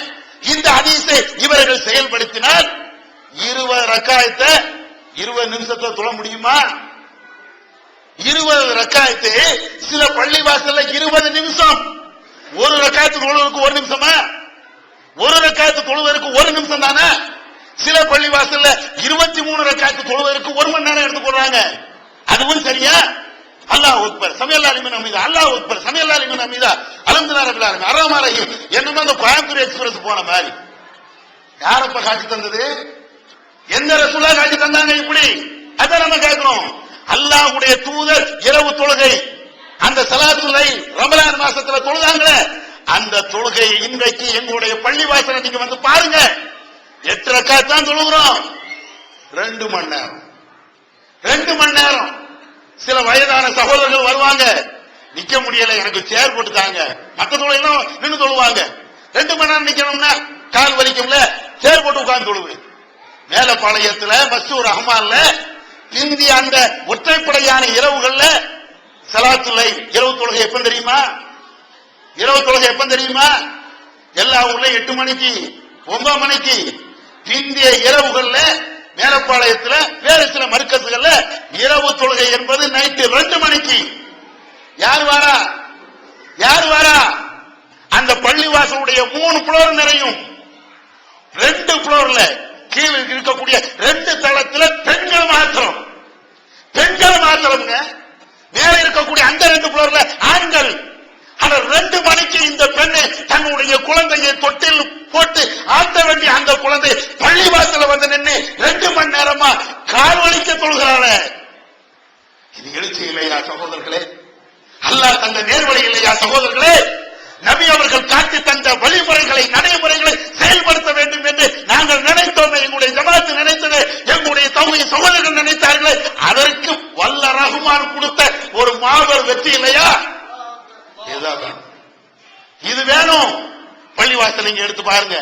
இந்த ஹதீஸை இவர்கள் செயல்படுத்தினால் 20 ரக்காயத்தை 20 நிமிஷத்துல தொழ முடியுமா? 20 ரக்காயத்து சில பள்ளிவாசல்ல 20 நிமிஷம். ஒரு ரக்காயத்து தொழுவதற்கு 1 நிமிஷமா? ஒரு ரக்காயத்து தொழுவதற்கு 1 நிமிஷம் தானே. சில பள்ளிவாசல்ல 23 ரக்காயத்து தொழுவதற்கு 1 மணி நேரம் எடுத்துக்கொள்றாங்க. அதுவும் சரியா? அல்லாஹ் அக்பர் சமிஅல்லாஹு லிமன் ஹமீதா, அல்லாஹ் அக்பர் சமிஅல்லாஹு லிமன் ஹமீதா, அல்ஹம்துலில்லாஹி ரப்பில் ஆலமீன், அர்ரஹ்மான் ரஹீம். என்னமோ அந்த கோயம்புத்தூர் எக்ஸ்பிரஸ் போன மாதிரி. யாரப்ப காட்சி தந்தது? எந்த ரசூலா காட்சி தந்தாங்க இப்படி? அதான் நம்ம கேட்கிறோம். அல்லாஹ்வுடைய தூதர் இரவு தொழுகை, அந்த ஸலாத்துல் லைல் ரமலான் மாசத்துல தொழுதாங்களே, அந்த தொழுகை இன்றைக்கு எங்களுடைய பள்ளிவாசலை நீங்க வந்து பாருங்க. 8 ரக்காத் தான் தொழுகிறோம். 2 மணி நேரம், 2 மணி நேரம். சில வயதான சகோதரர்கள் வருவாங்க, நிக்க முடியல, எனக்கு சேர் போட்டுட்டாங்க. மற்ற தொழிலும் நின்று தொழுவாங்க. 2 மணி நேரம் நிக்கணும்னா கால் வலிக்கும்ல, சேர் போட்டு உட்கார்ந்து தொழுவு. மேலப்பாளையத்துல மஸ்தூர் ரஹ்மான்ல பிந்தி அந்த ஒற்றைப்படையான இரவுகள்ல ஸலாத்துல் லைல் இரவு தொழுகை எப்ப தெரியுமா? இரவு தொழுகை எப்ப தெரியுமா? எல்லா ஊர்லயும் 8 மணிக்கு 9 மணிக்கு. பிந்திய இரவுகள்ல மேலப்பாளையத்துல வேறு சில மர்க்கஸ்கள்ல இரவு தொழுகை என்பது நைட்டு 2 மணிக்கு. யார் வாரா? யார் வாரா? அந்த பள்ளிவாசலுடைய 3 புளோர் நிறையும். 2 புளோர்ல கீழே இருக்கக்கூடிய 2 தளத்துல பெண்கள் மாத்திரம், பெண்கள் மாத்திரம்ங்க. மேல இருக்கக்கூடிய அந்த 2 புளோர்ல ஆண்கள். ஆனா 2 மணிக்கு இந்த பெண்ணு தன்னுடைய குழந்தையை தொட்டில் போட்டு ஆட்ட வேண்டிய அந்த குழந்தை பள்ளிவாசல வந்து நின்று 2 மணி நேரமா கால் வலிக்க தொழுகிறாள். இது எழுச்சி இல்லையா சகோதரர்களே? அல்லாஹ் தந்த நேர்வழி இல்லையா சகோதரர்களே? நபி அவர்கள் காட்டி தந்த வழிமுறைகளை, நடைமுறைகளை செயல்படுத்த வேண்டும் என்று நாங்கள் நினைத்தோமே, எங்களுடைய ஜமாத்து நினைத்தது, எங்களுடைய தௌஹீத் சகோதரர்கள் நினைத்தார்களே, அதற்கு வல்ல ரஹ்மான் கொடுத்த ஒரு மாபெரும் வெற்றி இல்லையா? இது வேணும். பள்ளிவாசல் நீங்க எடுத்து பாருங்க.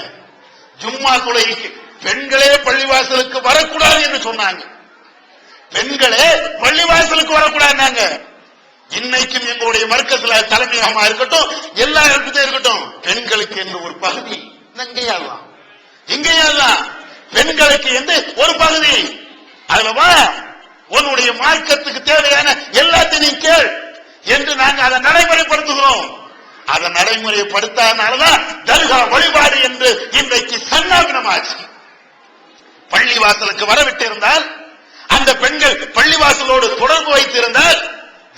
ஜும்மா தொழுகைக்கு பெண்களே பள்ளிவாசலுக்கு வரக்கூடாது என்று சொன்னாங்க. பெண்களே பள்ளிவாசலுக்கு வரக்கூடாதுனாங்க. இன்னைக்கும் எங்களுடைய மர்க்கஸ்ல தலைமையகமா இருக்கட்டும், எல்லா இடத்துலயும் இருக்கட்டும், பெண்களுக்கு என்று ஒரு பகுதி இங்கேயெல்லாம் பெண்களுக்கு என்று ஒரு பகுதி. அதுலவா உன்னுடைய மார்க்கத்துக்கு தேவையான எல்லாத்தையும் கேள் என்று நாங்க அதை நடைமுறைப்படுத்துகிறோம். அதை நடைமுறைப்படுத்தாதனாலதான் தர்கா வழிபாடு என்று இன்றைக்கு சன்னாபினமாச்சு. பள்ளிவாசலுக்கு வரவிட்டு இருந்தால், அந்த பெண்கள் பள்ளிவாசலோடு தொடர்பு வைத்திருந்தால்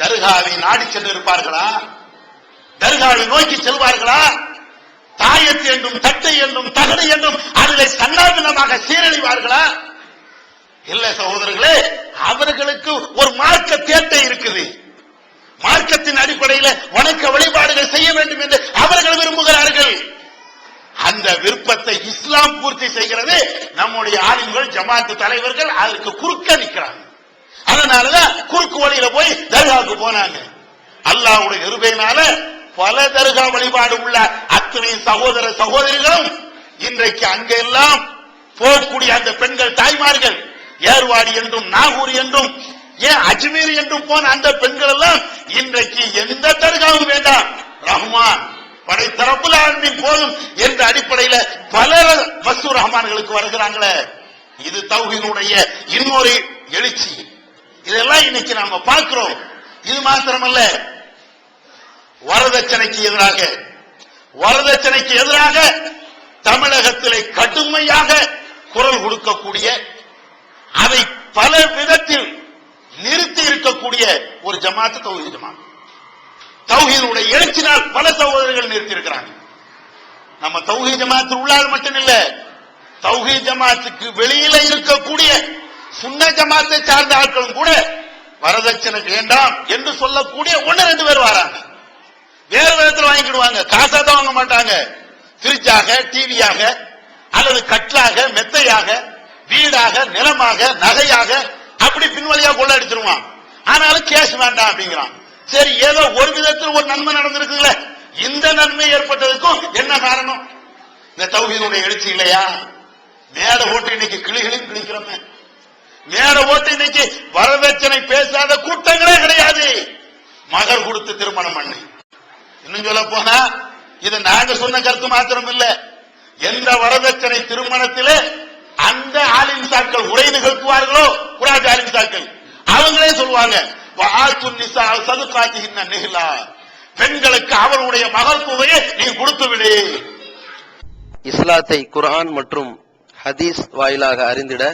தர்காவை நாடி சென்று இருப்பார்களா? தர்காவை நோக்கி செல்வார்களா? தாயத்து என்றும் தட்டை என்றும் தகடு என்றும் அதில் சன்னாபினமாக சீரழிவார்களா? இல்ல சகோதரர்களே, அவர்களுக்கு ஒரு மார்க்க தேட்டை இருக்குது. மார்க்கத்தின் அடிப்படையில் வணக்க வழிபாடுகள் செய்ய வேண்டும் என்று அவர்கள் விரும்புகிறார்கள். அந்த விருப்பத்தை இஸ்லாம் பூர்த்தி செய்கிறது. நம்முடைய ஆளுங்கள், ஜமாத்து தலைவர்கள் அதற்கு குறுக்க நிற்கிறாங்க. அதனாலதான் குறுக்கு வழியில போய் தர்காவுக்கு போனாங்க. அல்லாஹ்வுடைய கிருபையினால பல தர்கா வழிபாடு உள்ள அத்தனை சகோதர சகோதரிகளும் இன்றைக்கு அங்கெல்லாம் போகக்கூடிய அந்த பெண்கள் தாய்மார்கள், ஏர்வாடி என்றும் நாகூர் என்றும் ஏன் அஜ்மீர் என்றும் போன அந்த பெண்கள் எல்லாம் இன்றைக்கு எந்த தர்காவும் வேண்டாம், ரஹ்மான் படைத்தரப்புல் ஆலமீன் போதும் என்ற அடிப்படையில் பல மஸ்தூர் ரஹ்மான்களுக்கு வருகிறாங்களே. இது தௌஹீதுடைய இன்னொரு எழுச்சி. இதெல்லாம் இன்னைக்கு நாம பார்க்கிறோம். இது மாத்திரமல்ல, வரதட்சணைக்கு எதிராக தமிழகத்திலே கடுமையாக குரல் கொடுக்கக்கூடிய, அதை பல விதத்தில் நிறுத்தி இருக்கக்கூடிய ஒரு ஜமாத்து தௌஹீத் ஜமாத். தௌஹீதுடைய எழுச்சினால் பல சகோதரர்கள் நிறுத்தி இருக்கிறாங்க. நம்ம தௌஹீத் ஜமாத்து உள்ளால் மட்டும் இல்ல, தௌஹீத் ஜமாத்துக்கு வெளியில இருக்கக்கூடிய சுன்ன ஜமாத்தை சார்ந்த ஆட்களும் கூட வரதட்சணை வேண்டாம் என்று சொல்லக்கூடிய 1-2 பேர் வராங்க. வேறு விதத்தில் வாங்கிடுவாங்க, காசா தான் வாங்க மாட்டாங்க. ஃப்ரிட்ஜாக, டிவியாக, அல்லது கட்லாக, மெத்தையாக, வீடாக, நிலமாக, நகையாக, அப்படி பின்வழியா கொள்ளடிச்சிருவான். ஆனாலும் கேஷ் வேண்டாம் அப்படிங்கிறான். சரி, ஏதோ ஒரு விதத்தில் ஒரு நன்மை நடந்திருக்குல்ல, இந்த நன்மை ஏற்பட்டதுக்கும் என்ன காரணம்? இந்த தௌஹீதுடைய எழுச்சி இல்லையா? மேட ஓட்டு இன்னைக்கு கிளிகளையும் கிழிக்கிறோமே. மேட ஓட்டு இன்னைக்கு வரதட்சணை பேசாத கூட்டங்களே கிடையாது. மகர் கொடுத்து திருமணம் பண்ணி, இன்னும் சொல்ல போனா இது நாங்க சொன்ன கருத்து மாத்திரம் இல்ல, எந்த வரதட்சணை திருமணத்திலே அந்த ஆலிம் சாக்கள் உரை நிகழ்த்துவார்களோ, குராஜ் ஆலிம் சாக்கள் அவங்களே சொல்லுவாங்க, வஆத்துன் நிஸா ஸதகாத்திஹின்ன நிஹ்லா, பெண்களுக்கு அவருடைய மகள் தொகையை நீ கொடுத்து விடு. இஸ்லாத்தை குர்ஆன் மற்றும் ஹதீஸ் வாயிலாக அறிந்திட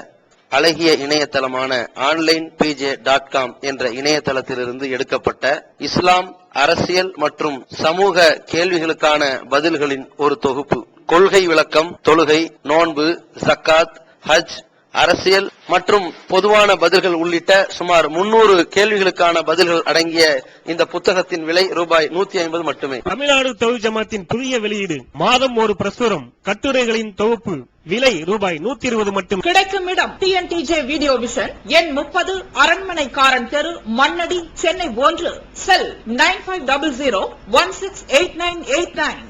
அழகிய இணையதளமான onlinepj.com என்ற இணையதளத்திலிருந்து எடுக்கப்பட்ட இஸ்லாம், அரசியல் மற்றும் சமூக கேள்விகளுக்கான பதில்களின் ஒரு தொகுப்பு. கொள்கை விளக்கம், தொழுகை, நோன்பு, ஜக்காத், ஹஜ், அரசியல் மற்றும் பொதுவான பதில்கள் உள்ளிட்ட சுமார் 300 கேள்விகளுக்கான பதில்கள் அடங்கிய இந்த புத்தகத்தின் விலை ரூபாய் 150 மட்டுமே. தமிழ்நாடு தௌஹீத் ஜமாத்தின் புதிய வெளியீடு, மாதம் ஒரு பிரசுரம், கட்டுரைகளின் தொகுப்பு, விலை ரூபாய் 120 மட்டும். கிடைக்கும் இடம் டிஎன்டிஜே வீடியோ விஷன், எண் 30, அரண்மனைக்காரன் தெரு, மண்ணடி, சென்னை 1. செல் 9500168989.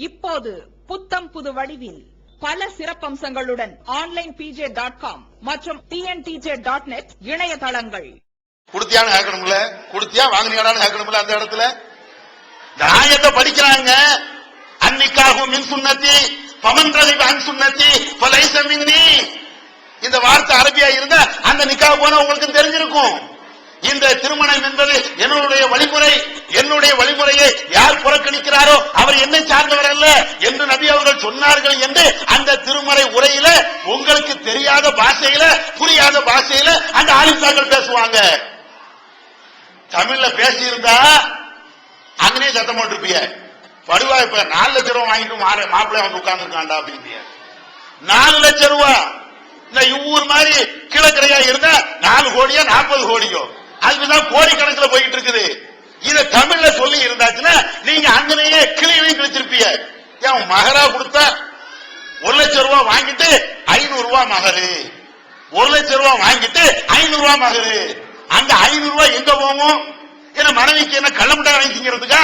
இப்போது புத்தம் புது வடிவில் பல சிறப்பம்சங்களுடன் onlinepj.com மற்றும் tntj.net இணையதளங்கள். குடுத்தியான்னு கேட்கணும்ல, குடுத்தியா வாங்கினியாடான்னு கேட்கணும்ல. அந்த இடத்துல இந்த ஆயத்தை படிக்கிறாங்க. அன்னிக்காகும் மின் சுன்னத்தி பமன் ரகிப அன் சுன்னத்தி ஃபலைஸ மின்னி. இந்த வார்த்தை அரபியா இருந்தா அந்த நிக்காஹ் போனா உங்களுக்கு தெரிஞ்சிருக்கும். இந்த திருமணம் என்பது என்னுடைய வழிமுறை, என்னுடைய வழிமுறையை யார் புறக்கணிக்கிறாரோ அவர் என்னை சார்ந்தவர் அல்ல என்று நபி அவர்கள் சொன்னார்கள் என்று அந்த திருமறை உரையில உங்களுக்கு தெரியாத பாஷையில, புரியாத பாஷையில அந்த ஆலிம்கள் பேசுவாங்க. தமிழ்ல பேசியிருந்தா அங்கனே சத்தம் போட்டிருப்பிய. படுவா இப்ப 4 லட்சம் ரூபாய் வாங்கிட்டு மாப்பிள்ளை வந்து உட்கார்ந்து இருக்காண்டா அப்படின்னு. 4 லட்சம் ரூபாய் இந்த இவ்வூர் மாதிரி கிழக்கரையா இருந்தா 4 கோடியோ 40 கோடியோ அதுதான் கோடிக்கணக்கில் போயிட்டு இருக்குது. இத தமிழ்ல சொல்லி இருந்தாச்சுன்னா நீங்க அங்கனையே கிளியையும் கிழிச்சிருப்பீங்க. ஏன் மகரா கொடுத்தா 1 லட்சம் ரூபாய் வாங்கிட்டு 500 ரூபாய் மகரு, 1 லட்சம் ரூபாய் வாங்கிட்டு 500 ரூபாய் மகரு. அந்த 500 ரூபாய் எங்க போகும்? ஏன்னா மனைவிக்கு என்ன கள்ள முட்டை வாங்கி திங்கிறதுக்கா?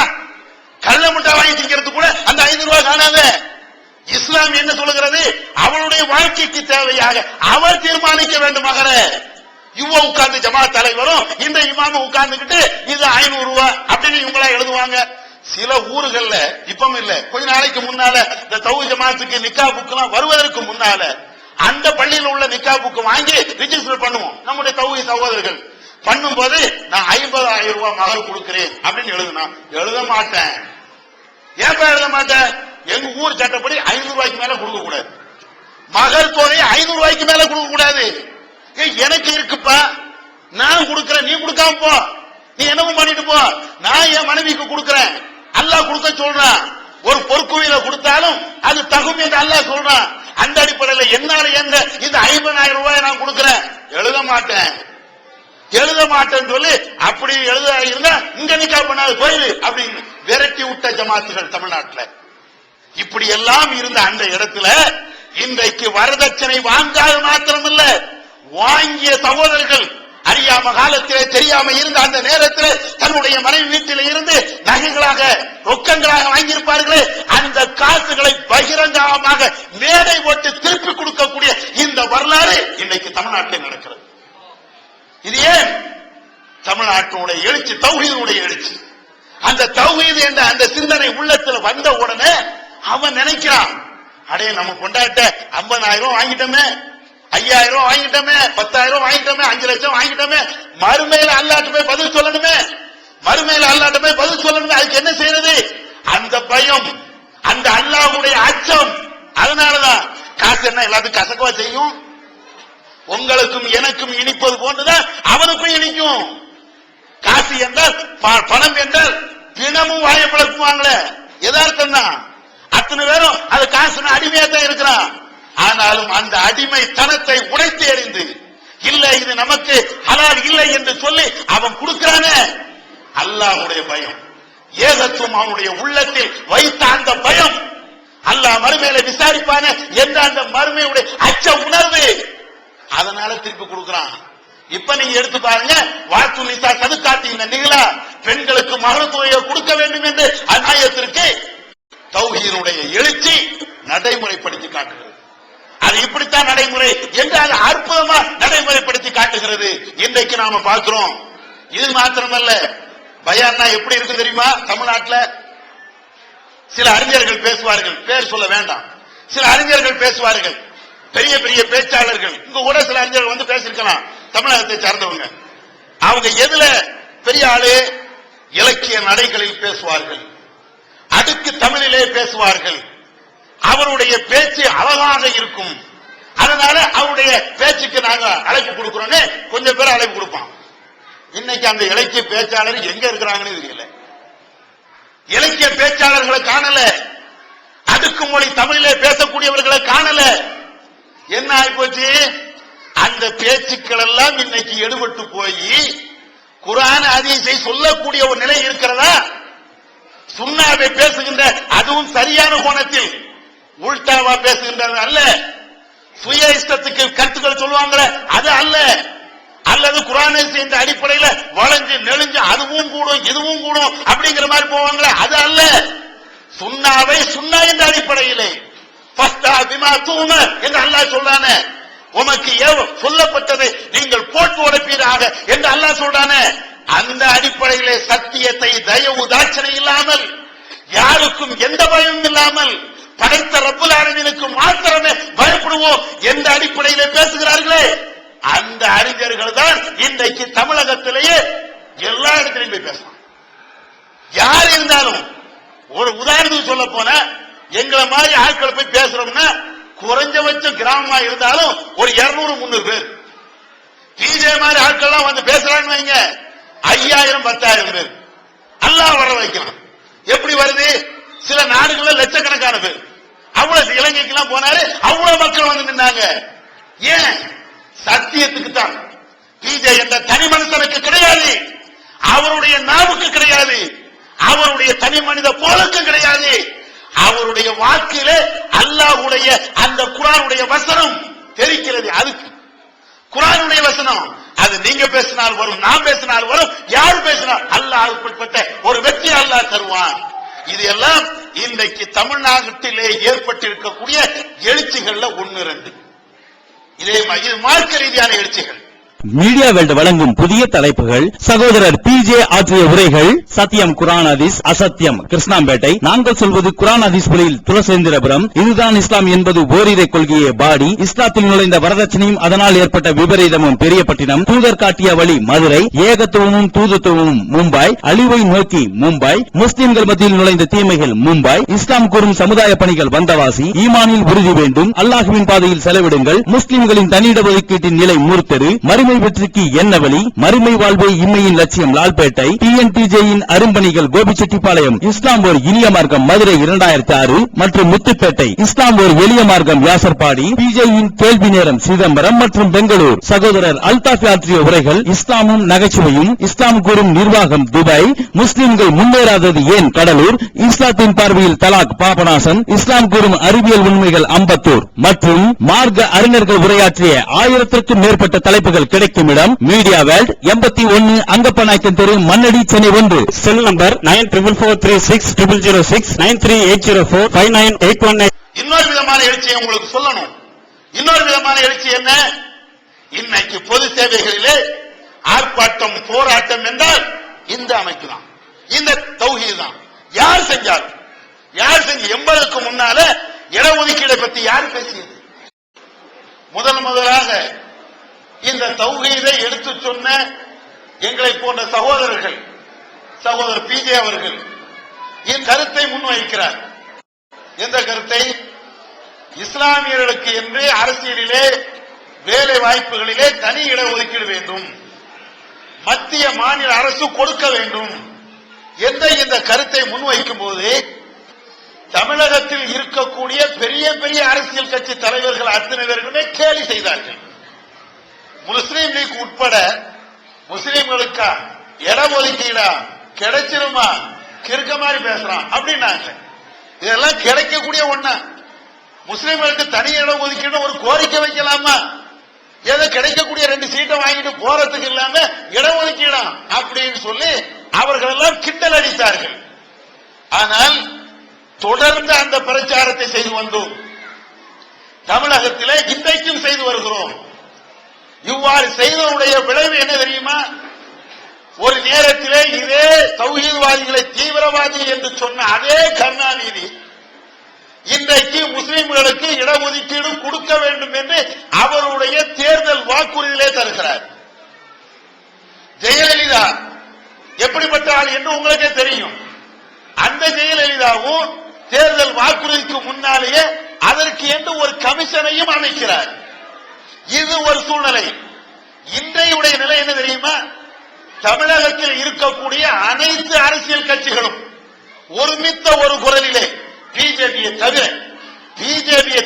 கள்ள முட்டை வாங்கி திங்கிறதுக்கு கூட அந்த 500 ரூபாய் காணாத. இஸ்லாம் என்ன சொல்லுகிறது? அவளுடைய வாழ்க்கைக்கு தேவையாக அவர் தீர்மானிக்க வேண்டும் மகர. இவ உட்கார்ந்து ஜமாத் தலைவரும் இந்த இமாம உட்கார்ந்துகிட்டு இது 500 ரூபாய் அப்படின்னு இவங்களா எழுதுவாங்க. சில ஊர்கள்ல இப்பவும் இல்ல, கொஞ்ச நாளைக்கு முன்னால இந்த தௌஹீத் ஜமாத்துக்கு நிக்கா புக் எல்லாம் வருவதற்கு முன்னால அந்த பள்ளியில் உள்ள நிக்கா புக் வாங்கி ரிஜிஸ்டர் பண்ணுவோம் நம்முடைய தௌஹீத் சகோதரர்கள். பண்ணும் போது நான் 50,000 ரூபாய் மகள் கொடுக்கிறேன் அப்படின்னு எழுதுனா, எழுத மாட்டேன். ஏன் எழுத மாட்டேன்? எங்க ஊர் சட்டப்படி 500 ரூபாய்க்கு மேல கொடுக்க கூடாது. மகள் தொகை 500 ரூபாய்க்கு மேல கொடுக்க கூடாது. எனக்கு இருக்குப்பா, நான் கொடுக்கிறேன், நீ கொடுக்காம போ, நீ என்னவும் பண்ணிட்டு போ, நான் என் மனைவிக்கு கொடுக்கிறேன், அல்லாஹ் கொடுக்க சொல்றான். ஒரு பொற்குவியில கொடுத்தாலும் அது தகும் என்று அல்லாஹ் சொல்றான். அந்த அடிப்படையில் என்னால எங்க இந்த 50,000 ரூபாய் நான் கொடுக்கிறேன், எழுத மாட்டேன், எழுத மாட்டேன்னு சொல்லி அப்படி எழுத இருந்தா இங்க நிக்கா பண்ணாது போயிரு அப்படின்னு விரட்டி விட்ட ஜமாத்துகள் தமிழ்நாட்டில். இப்படி எல்லாம் இருந்த அந்த இடத்துல இன்றைக்கு வரதட்சணை வாங்காத மாத்திரமல்ல, வாங்கிய சகோதரர்கள் அறியாம காலத்திலே தெரியாம இருந்த அந்த நேரத்தில் தன்னுடைய மனைவி வீட்டில் இருந்து நகைகளாக ரொக்கங்களாக வாங்கியிருப்பார்களே, அந்த காசுகளை பகிரங்கமாக மேடை போட்டு திருப்பி கொடுக்கக்கூடிய இந்த வரலாறு இன்னைக்கு தமிழ்நாட்டில் நடக்கிறது. இது ஏன்? தமிழ்நாட்டினுடைய எழுச்சி, தௌஹீதுடைய எழுச்சி. அந்த தௌஹீது என்ற அந்த சிந்தனை உள்ளத்தில் வந்த உடனே அவன் நினைக்கிறான், அடே நம்ம கொண்டாட்ட 50,000 வாங்கிட்டோமே, 5,000 வாங்கிட்டோமே, 10,000 வாங்கிட்டோமே, 5 லட்சம் வாங்கிட்டோமே, மறுமையில அல்லாஹ்ட்ட போய் பதில் சொல்லணுமே, மறுமையில அல்லாஹ்ட்ட போய் பதில் சொல்லணுமே. அதுக்கு என்ன செய்யறது? அந்த பயம், அந்த அல்லாஹ்வுடைய அச்சம். அதனாலதான் காசு என்ன எல்லாத்துக்கும் கசக்கவா செய்யும்? உங்களுக்கும் எனக்கும் இனிப்பது போன்றுதான் அவனுக்கும் இனிக்கும். காசு என்றால் பணம் என்றால் தினமும் வாயை பழக்குவாங்களே, எதார்த்தம் தான். அத்தனை பேரும் அது காசு அடிமையா தான் இருக்கிறான். ஆனாலும் அந்த அடிமைத்தனத்தை உடைத்து எறிந்து இல்ல இது நமக்கு ஹலால் இல்லை என்று சொல்லி அவன் கொடுக்கிறானே, அல்லாஹ்வுடைய பயம், ஏகத்துவம் அவனுடைய உள்ளத்தில் வைத்த அந்த பயம், அல்லாஹ் மறுமையில விசாரிப்பான என்ற அந்த மறுமையுடைய அச்ச உணர்வு, அதனால திருப்பி கொடுக்கிறான். இப்ப நீங்க எடுத்து பாருங்க, வாத்து நிசா சதுக்காத்தின நிகழா பெண்களுக்கு மகள் தொகையை கொடுக்க வேண்டும் என்று அநாயத்திற்கு தௌஹீதுடைய எழுச்சி நடைமுறைப்படுத்தி காட்டுகிறது. அது இப்படித்தான் நடைமுறை என்று அது அற்புதமா நடைமுறைப்படுத்தி காட்டுகிறது. இன்றைக்கு நாம பார்க்கிறோம். இது மாத்திரமல்ல, பயான்னா எப்படி இருக்கு தெரியுமா? தமிழ்நாட்டில் சில அறிஞர்கள் பேசுவார்கள், பேர் சொல்ல வேண்டாம், சில அறிஞர்கள் பேசுவார்கள், பெரிய பெரிய பேச்சாளர்கள். இங்க கூட சில அறிஞர்கள் வந்து பேசிருக்கலாம், தமிழகத்தை சார்ந்தவங்க. அவங்க எதுல பெரிய ஆளு? இலக்கிய நடைகளில் பேசுவார்கள், அடுக்கு தமிழிலே பேசுவார்கள், அவருடைய பேச்சு அழகாக இருக்கும். அதனால அவருடைய பேச்சுக்கு நாங்க அழைப்பு கொடுக்கிறோன்னு கொஞ்சம் பேர் அழைப்பு கொடுப்போம். இன்னைக்கு அந்த இலக்கிய பேச்சாளர் எங்க இருக்கிறாங்கன்னு தெரியல. இலக்கிய பேச்சாளர்களை காணல, அடுக்குமொழி தமிழிலே பேசக்கூடியவர்களை காணல. என்ன ஆயிப்போச்சு? அந்த பேச்சுக்கள் எல்லாம் இன்னைக்கு எடுபட்டு போய் குர்ஆன் ஹதீஸை சொல்லக்கூடிய ஒரு நிலை இருக்கிறதா? சுன்னாவை பேசுகின்ற அதுவும் சரியான கோணத்தில், உல்டாவா பேசுகின்றது அல்ல, சுய இஷ்டத்துக்கு கருத்துக்கள் சொல்லுவாங்க அது அல்ல, அல்லது குர்ஆனை சேர்ந்த அடிப்படையில் வளைஞ்சு நெளிஞ்சு அதுவும் கூடும் இதுவும் கூடும் அப்படிங்கிற மாதிரி போவாங்களே அது அல்ல. சுன்னாவை சுன்னா என்ற அடிப்படையிலே என்று அல்லாஹ் சொல்றானே, உமக்கு சொல்லப்பட்டதை நீங்கள் போட்டு உடைப்பீராக என்று அல்லாஹ் சொல்றானே, அந்த அடிப்படையிலே சத்தியத்தை தயவு தாட்சணை இல்லாமல் யாருக்கும் எந்த பயமும் இல்லாமல் படைத்த ரப்புல் ஆலமீனுக்கு மாத்திரமே பயப்படுவோம் என்ற அடிப்படையிலே பேசுகிறார்களே, அந்த அறிஞர்கள் தான் இன்றைக்கு தமிழகத்திலேயே எல்லா இடத்திலையும் போய் பேசலாம். யார் இருந்தாலும் ஒரு உதாரணத்துக்கு சொல்ல போன எங்களை மாதிரி ஆட்கள் போய் பேசுறோம்னா குறைஞ்சபட்சம் கிராமமா இருந்தாலும் ஒரு 200-300 பேர். பிஜே மாதிரி ஆட்கள் வந்து பேசுறான்னு வைங்க 5000-10,000 பேர். அல்லாஹ் வர வைக்கலாம். எப்படி வருது? சில நாடுகள்ல லட்சக்கணக்கான பேர். அவ்வளவு இலங்கைக்கு எல்லாம் போனாரு, அவ்வளவு மக்கள் வந்து நின்னாங்க. ஏன்? சத்தியத்துக்கு தான். பிஜே என்ற தனி மனுஷனுக்கு கிடையாது, அவருடைய நாவுக்கு கிடையாது, அவருடைய தனி மனித போலுக்கும் கிடையாது. அவருடைய வாழ்க்கையிலே அல்லாஹ்வுடைய அந்த குர்ஆனுடைய வசனம் தெரிக்கிறது. அதுக்கு குர்ஆனுடைய வசனம் அது நீங்க பேசினால் வரும், நான் பேசினால் வரும், யார் பேசினால் அல்லாஹ்வுக்குட்பட்ட ஒரு வெற்றி அல்லாஹ் தருவான். இது எல்லாம் இன்றைக்கு தமிழ்நாட்டிலே ஏற்பட்டிருக்கக்கூடிய எழுச்சிகள்ல 1-2. இது மார்க்க ரீதியான எழுச்சிகள். மீடியா வேல்ட் வழங்கும் புதிய தலைப்புகள். சகோதரர் பிஜே ஆற்றிய உரைகள். சத்தியம் குர்ஆன் ஹதீஸ், அசத்தியம் கிருஷ்ணாம்பேட்டை. நாங்கள் சொல்வது குர்ஆன் ஹதீஸ் வழியில் துளசேந்திரபுரம். இதுதான் இஸ்லாம் என்பது ஓரிரை கொள்கையே பாடி. இஸ்லாத்தில் நுழைந்த வரதட்சணையும் அதனால் ஏற்பட்ட விபரீதமும் பெரியப்பட்டினம். தூதர் காட்டிய வழி மதுரை. ஏகத்துவமும் தூதுத்துவமும் மும்பாய். அழிவை நோக்கி மும்பாய். முஸ்லிம்கள் மத்தியில் நுழைந்த தீமைகள் மும்பாய். இஸ்லாம் கூறும் சமுதாய பணிகள் வந்தவாசி. ஈமானில் உறுதி வேண்டும், அல்லாஹ்வின் பாதையில் செலவிடுங்கள். முஸ்லிம்களின் தனியிட ஒதுக்கீட்டின் நிலை மூர்த்தரு. மறுமை வெற்றிக்கு என்ன வழி? மறுமை வாழ்வை இம்மையின் லட்சியம் லால்பேட்டை. டிஎன்டிஜேயின் அரும்பணிகள் கோபிச்செட்டிப்பாளையம். இஸ்லாம் ஒரு இனிய மார்க்கம் மதுரை 2006 மற்றும் முத்துப்பேட்டை. இஸ்லாம் ஒரு எளிய மார்க்கம் யாசர்பாடி. பிஜேயின் கேள்வி நேரம் சிதம்பரம் மற்றும் பெங்களூர். சகோதரர் அல்தாஃப் ஆற்றிய உரைகள். இஸ்லாமும் நகைச்சுவையும். இஸ்லாம் கூறும் நிர்வாகம் துபாய். முஸ்லிம்கள் முன்னேறாதது ஏன் கடலூர். இஸ்லாத்தின் பார்வையில் தலாக் பாபநாசம். இஸ்லாம் கூறும் அறிவியல் உண்மைகள் அம்பத்தூர் மற்றும் மார்க்க அறிஞர்கள் உரையாற்றிய 1000க்கும் மேற்பட்ட தலைப்புகள் கிடைக்கும் இடம் மீடியா வேல்ட் 81 அங்கப்பநாயக்கன் தெரு, மண்ணடி, சென்னை 1. Cell number 94436006 9380459819. இன்னொரு விதமான எழுச்சியை உங்களுக்கு சொல்லணும். இன்னொரு விதமான எழுச்சி என்ன? இன்னைக்கு பொது சேவைகளிலே ஆர்ப்பாட்டம் போராட்டம் என்றால் இந்த அமைப்பு தான், இந்த தௌஹீத் தான். யார் செஞ்சாலும், யார் செஞ்சு 80க்கு முன்னால இடஒதுக்கீடை பத்தி யார் பேசியது? முதலாக இந்த தௌஹீதை எடுத்து சொன்ன எங்களை போன்ற சகோதரர்கள், சகோதரர் பிஜே அவர்கள் இந்த கருத்தை முன்வைக்கிறார். எந்த கருத்தை? இஸ்லாமியர்களுக்கு என்று அரசியலிலே வேலை வாய்ப்புகளிலே தனி இடஒதுக்கீடு வேண்டும், மத்திய மாநில அரசு கொடுக்க வேண்டும் என்ற இந்த கருத்தை முன்வைக்கும் போது தமிழகத்தில் இருக்கக்கூடிய பெரிய பெரிய அரசியல் கட்சி தலைவர்கள் அத்தனை பேர்களுமே கேலி செய்தார்கள். முஸ்லீம் லீக் உட்பட முஸ்லீம்களுக்கா இடஒதுக்கீடா கிடைச்சிருமா, கிறுக்க மாதிரி பேசுறான் அப்படின்னாங்க. இதெல்லாம் கிடைக்கக்கூடிய ஒண்ணா? முஸ்லீம்களுக்கு தனி இடஒதுக்கீடு ஒரு கோரிக்கை வைக்கலாமா? ஏதோ கிடைக்கக்கூடிய 2 சீட்டை வாங்கிட்டு போறதுக்கு இல்லாம இடஒதுக்கீடா அப்படின்னு சொல்லி அவர்கள் எல்லாம் கிண்டல் அடித்தார்கள். ஆனால் தொடர்ந்து அந்த பிரச்சாரத்தை செய்து வந்தோம். தமிழகத்திலே இன்றைக்கும் செய்து வருகிறோம். இவ்வாறு செய்தவுடைய விளைவு என்ன தெரியுமா? ஒரு நேரத்திலே இதே தௌஹீத்வாதிகளை தீவிரவாதி என்று சொன்ன அதே கருணாநிதி இன்றைக்கு முஸ்லிம்களுக்கு இடஒதுக்கீடு கொடுக்க வேண்டும் என்று அவருடைய தேர்தல் வாக்குறுதியிலே தருகிறார். ஜெயலலிதா எப்படிப்பட்ட ஆள் என்று உங்களுக்கே தெரியும். அந்த ஜெயலலிதாவும் தேர்தல் வாக்குறுதிக்கு முன்னாலேயே அதற்கு என்று ஒரு கமிஷனையும் அமைக்கிறார். இது ஒரு சூழ்நிலை. இன்றைய நிலை என்ன தெரியுமா? தமிழகத்தில் இருக்கக்கூடிய அனைத்து அரசியல் கட்சிகளும் ஒருமித்த ஒரு குரலிலே பிஜேபியை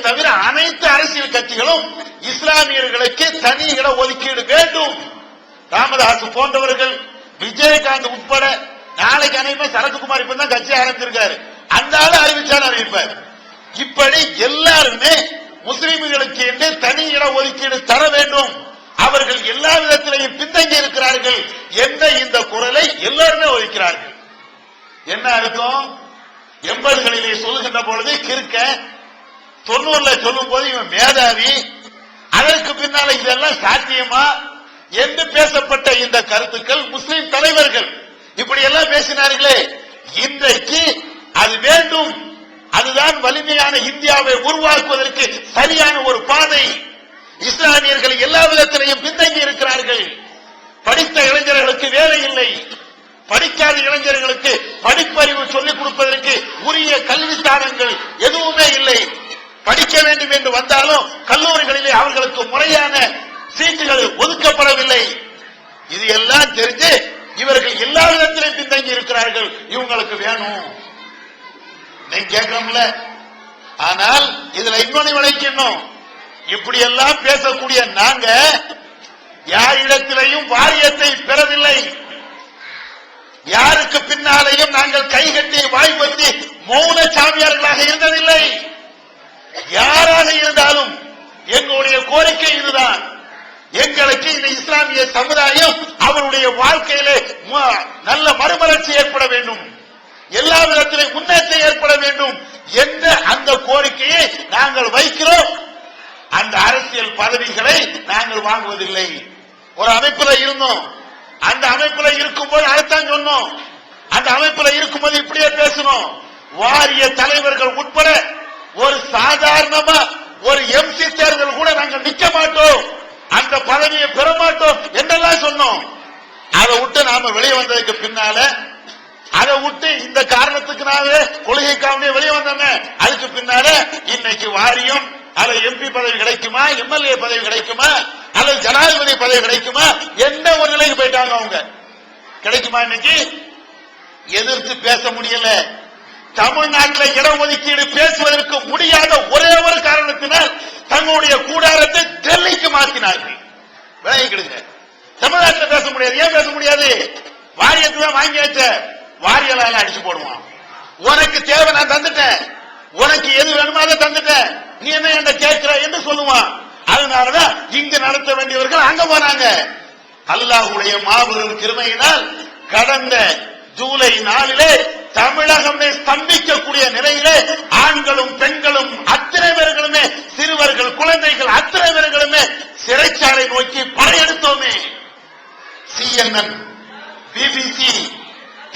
தவிர அனைத்து அரசியல் கட்சிகளும் இஸ்லாமியர்களுக்கு தனி இட ஒதுக்கீடு வேண்டும். ராமதாஸ் போன்றவர்கள், விஜயகாந்த் உட்பட, நாளைக்கு அனைவரும் சரத்குமார் இப்பதான் கட்சி ஆரம்பிச்சிருக்காரு, அந்த ஆளு அறிவிச்சாலும் அறிவிப்பார். இப்படி எல்லாருமே முஸ்லிம்களுக்கு என்று தனி இட ஒதுக்கீடு தர வேண்டும், அவர்கள் எல்லா விதத்திலையும் பின்தங்கி இருக்கிறார்கள் என்ற இந்த குரலை எல்லாருமே ஒதுக்கிறார்கள். என்ன அர்த்தம்? 80களிலே சொல்லுகின்ற பொழுது கிறுக்க, 90ல சொல்லும் போது இவன் மேதாவி, அதற்கு பின்னால இதெல்லாம் சாத்தியமா என்று பேசப்பட்ட இந்த கருத்துக்கள் முஸ்லிம் தலைவர்கள் இப்படி எல்லாம் பேசினார்களே, இன்றைக்கு அது வேண்டும், அதுதான் வலிமையான இந்தியாவை உருவாக்குவதற்கு சரியான ஒரு பாதை. இஸ்லாமியர்கள் எல்லா விதத்திலையும் பின்தங்கி இருக்கிறார்கள். படித்த இளைஞர்களுக்கு வேலை இல்லை, படிக்காத இளைஞர்களுக்கு படிப்பறிவு சொல்லிக் கொடுப்பதற்கு உரிய கல்விஸ்தானங்கள் எதுவுமே இல்லை. படிக்க வேண்டும் என்று வந்தாலும் கல்லூரிகளிலே அவர்களுக்கு முறையான சீட்டுகள் ஒதுக்கப்படவில்லை. இது எல்லாம் தெரிஞ்சு இவர்கள் எல்லா விதத்திலும் பின்தங்கி இருக்கிறார்கள், இவங்களுக்கு வேணும் நீங்க கேட்கணும்ல. ஆனால் இதுல இன்னொன்னு விளைக்கணும், இப்படி எல்லாம் பேசக்கூடிய நாங்க யாரிடத்திலையும் வாரியத்தை பெறவில்லை, யாருக்கு பின்னாலேயும் நாங்கள் கைகட்டி வாய்ப்பற்றி மௌன சாமியார்களாக இருந்ததில்லை. யாராக இருந்தாலும் எங்களுடைய கோரிக்கை இதுதான், எங்களுக்கு இந்த இஸ்லாமிய சமுதாயம் அவருடைய வாழ்க்கையிலே நல்ல மறுமலர்ச்சி ஏற்பட வேண்டும், எல்லா விதத்திலும் முன்னேற்றம் ஏற்பட வேண்டும் என்ற அந்த கோரிக்கையை நாங்கள் வைக்கிறோம். அந்த அரசியல் பதவிகளை நாங்கள் வாங்குவதில்லை. ஒரு அமைப்புல இருந்தோம், அந்த அமைப்புல இருக்கும்போது அதைத்தான் சொன்னோம், அந்த அமைப்புல இருக்கும்போது இப்படியே பேசணும். வாரிய தலைவர்கள் உட்பட ஒரு சாதாரணமா ஒரு எம்சி தேர்தல் கூட நாங்கள் நிக்க மாட்டோம், அந்த பதவியை பெற மாட்டோம் என்றெல்லாம் சொன்னோம். அதை விட்டு நாம வெளியே வந்ததுக்கு பின்னால, அதை விட்டு இந்த காரணத்துக்குனால கொள்கைக்காக வெளியே வந்தோமே, அதுக்கு பின்னால இன்னைக்கு வாரியம் அல்லது எம்பி பதவி கிடைக்குமா, எம்எல்ஏ பதவி கிடைக்குமா, அல்லது ஜனாதிபதி பதவி கிடைக்குமா எந்த ஒரு நிலைக்கு போயிட்டாங்க. அவங்க கிடைக்குமா? இன்னைக்கு எதிர்த்து பேச முடியல. தமிழ்நாட்டில் இடஒதுக்கீடு பேசுவதற்கு முடியாத ஒரே ஒரு காரணத்தினால் தங்களுடைய கூடாரத்தை டெல்லிக்கு மாற்றினார்கள். விளங்கிக்கிடுங்க, தமிழ்நாட்டில் பேச முடியாது. ஏன் பேச முடியாது? வாரியத்தை தான் வாங்கியாச்ச, வாரியலால அடிச்சு போடுவான். உனக்கு தேவை நான் தந்துட்டேன், உனக்கு எது வேணுமோ அதை தந்துட்டேன், நீ என்ன என்ன கேட்கிற என்று சொல்லுவான். அதனாலதான் இங்கு நடத்த வேண்டியவர்கள் அங்க போனாங்க. அல்லாஹ்வுடைய மாபெரும் கிருபையினால் கடந்த ஜூலை 4 தமிழகமே ஸ்தம்பிக்கக்கூடிய நிலையிலே ஆண்களும் பெண்களும் அத்தனை பேர்களுமே, சிறுவர்கள் குழந்தைகள் அத்தனை பேர்களுமே சிறைச்சாலை நோக்கி படையெடுத்தோமே. CNN, BBC,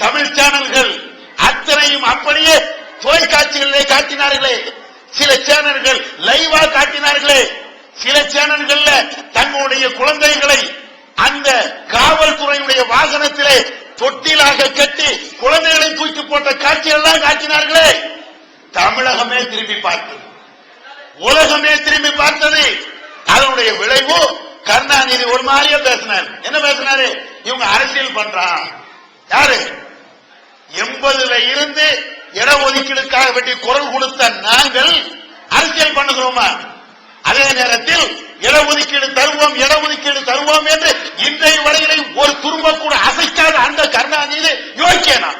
தமிழ் சேனல்கள் அத்தனையும் அப்படியே தொலைக்காட்சிகளிலே காட்டினார்களே, சில சேனல்கள் லைவா காட்டினார்களே, சில சேனல்கள்ல தங்களுடைய குழந்தைகளை அந்த காவல்துறையுடைய வாகனத்திலே தொட்டிலாக கட்டி குழந்தைகளை தூக்கி போட்ட காட்சியெல்லாம் காட்டினார்களே. தமிழகமே திரும்பி பார்த்தது, உலகமே திரும்பி பார்த்தது. அதனுடைய விளைவு கருணாநிதி ஒரு மாதிரியே பேசினார். என்ன பேசினாரு? இவங்க அரசியல் பண்றான். யாரு? 80ல இருந்து இடஒதுக்கீடுக்காக வேண்டி குரல் கொடுத்த நாங்கள் அரசியல் பண்ணுகிறோமா? அதே நேரத்தில் இடஒதுக்கீடு தருவோம், இடஒதுக்கீடு தருவோம் என்று இன்றைய வரையிலே ஒரு துரும்ப கூட அசைக்காத அந்த கருணாநிதி யோசிக்கனா?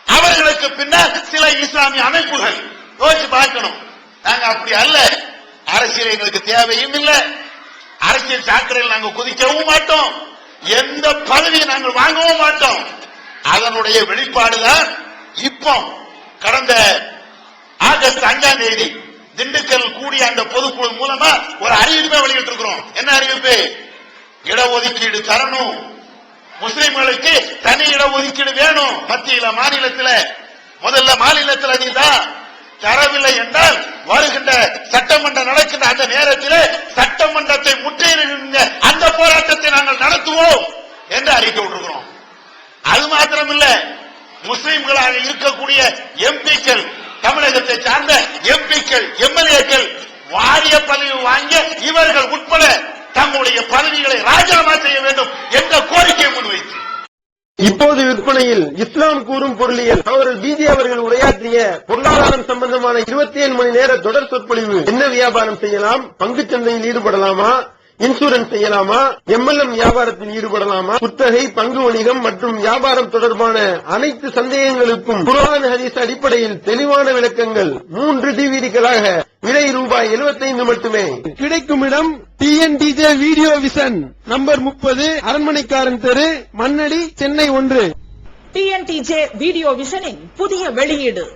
அவர்களுக்கு பின்னால் சில இஸ்லாமிய அமைப்புகள் யோசிச்சு பார்க்கணும். நாங்க அப்படி அல்ல, அரசியல் எங்களுக்கு தேவையும் இல்லை, அரசியல் சாக்கடையில் நாங்கள் குதிக்கவும் மாட்டோம், எந்த பதவியை நாங்கள் வாங்கவும் மாட்டோம். அதனுடைய வெளிப்பாடுதான் இப்போ கடந்த ஆகஸ்ட் 5ஆம் தேதி திண்டுக்கல் கூடிய அந்த பொதுக்குழு மூலமா ஒரு அறிவிப்பை வெளியிட்டு இருக்கிறோம். என்ன அறிவிப்பு? இடஒதுக்கீடு தரணும், முஸ்லிம்களுக்கு தனி இடஒதுக்கீடு வேணும். மத்தியில மாநிலத்தில், முதல்ல மாநிலத்தில் நீதான் தரவில்லை என்றால் வருகின்ற சட்டமன்றம் நடக்கின்ற அந்த நேரத்தில் சட்டமன்றத்தை முற்றுகின்ற அந்த போராட்டத்தை நாங்கள் நடத்துவோம் என்ற அறிக்கை விட்டுருக்கிறோம். அது மாத்திரமில்ல, முஸ்லிம்களாக இருக்கக்கூடிய எம்பிக்கள், தமிழகத்தை சார்ந்த எம்பிக்கள், எம்எல்ஏக்கள் வாரிய பதவி வாங்கிய இவர்கள் உட்பட தங்களுடைய பதவிகளை ராஜினாமா செய்ய வேண்டும் என்ற கோரிக்கையை முன்வைத்து இப்போது விற்பனையில் இஸ்லாம் கூறும் பொருளியல் அவர்கள் பிஜே அவர்கள் உரையாற்றிய பொருளாதாரம் சம்பந்தமான 27 மணி நேர தொடர் சொற்பொழிவு. என்ன வியாபாரம் செய்யலாம், பங்குச் சந்தையில் ஈடுபடலாமா, இன்சூரன்ஸ் செய்யலாமா, எம்எல்எம் வியாபாரத்தில் ஈடுபடலாமா, குத்தகை, பங்கு வணிகம் மற்றும் வியாபாரம் தொடர்பான அனைத்து சந்தேகங்களுக்கும் குர்ஆன் ஹதீஸ் அடிப்படையில் தெளிவான விளக்கங்கள் 3 டிவிடிகளாக விலை ரூபாய் 75 மட்டுமே. கிடைக்கும் இடம் டிஎன்டிஜே வீடியோ விஷன், நம்பர் 30, அரண்மனைக்காரன் தெரு, மண்ணடி, சென்னை 1. டிஎன்டிஜே வீடியோ விஷனின் புதிய வெளியீடு.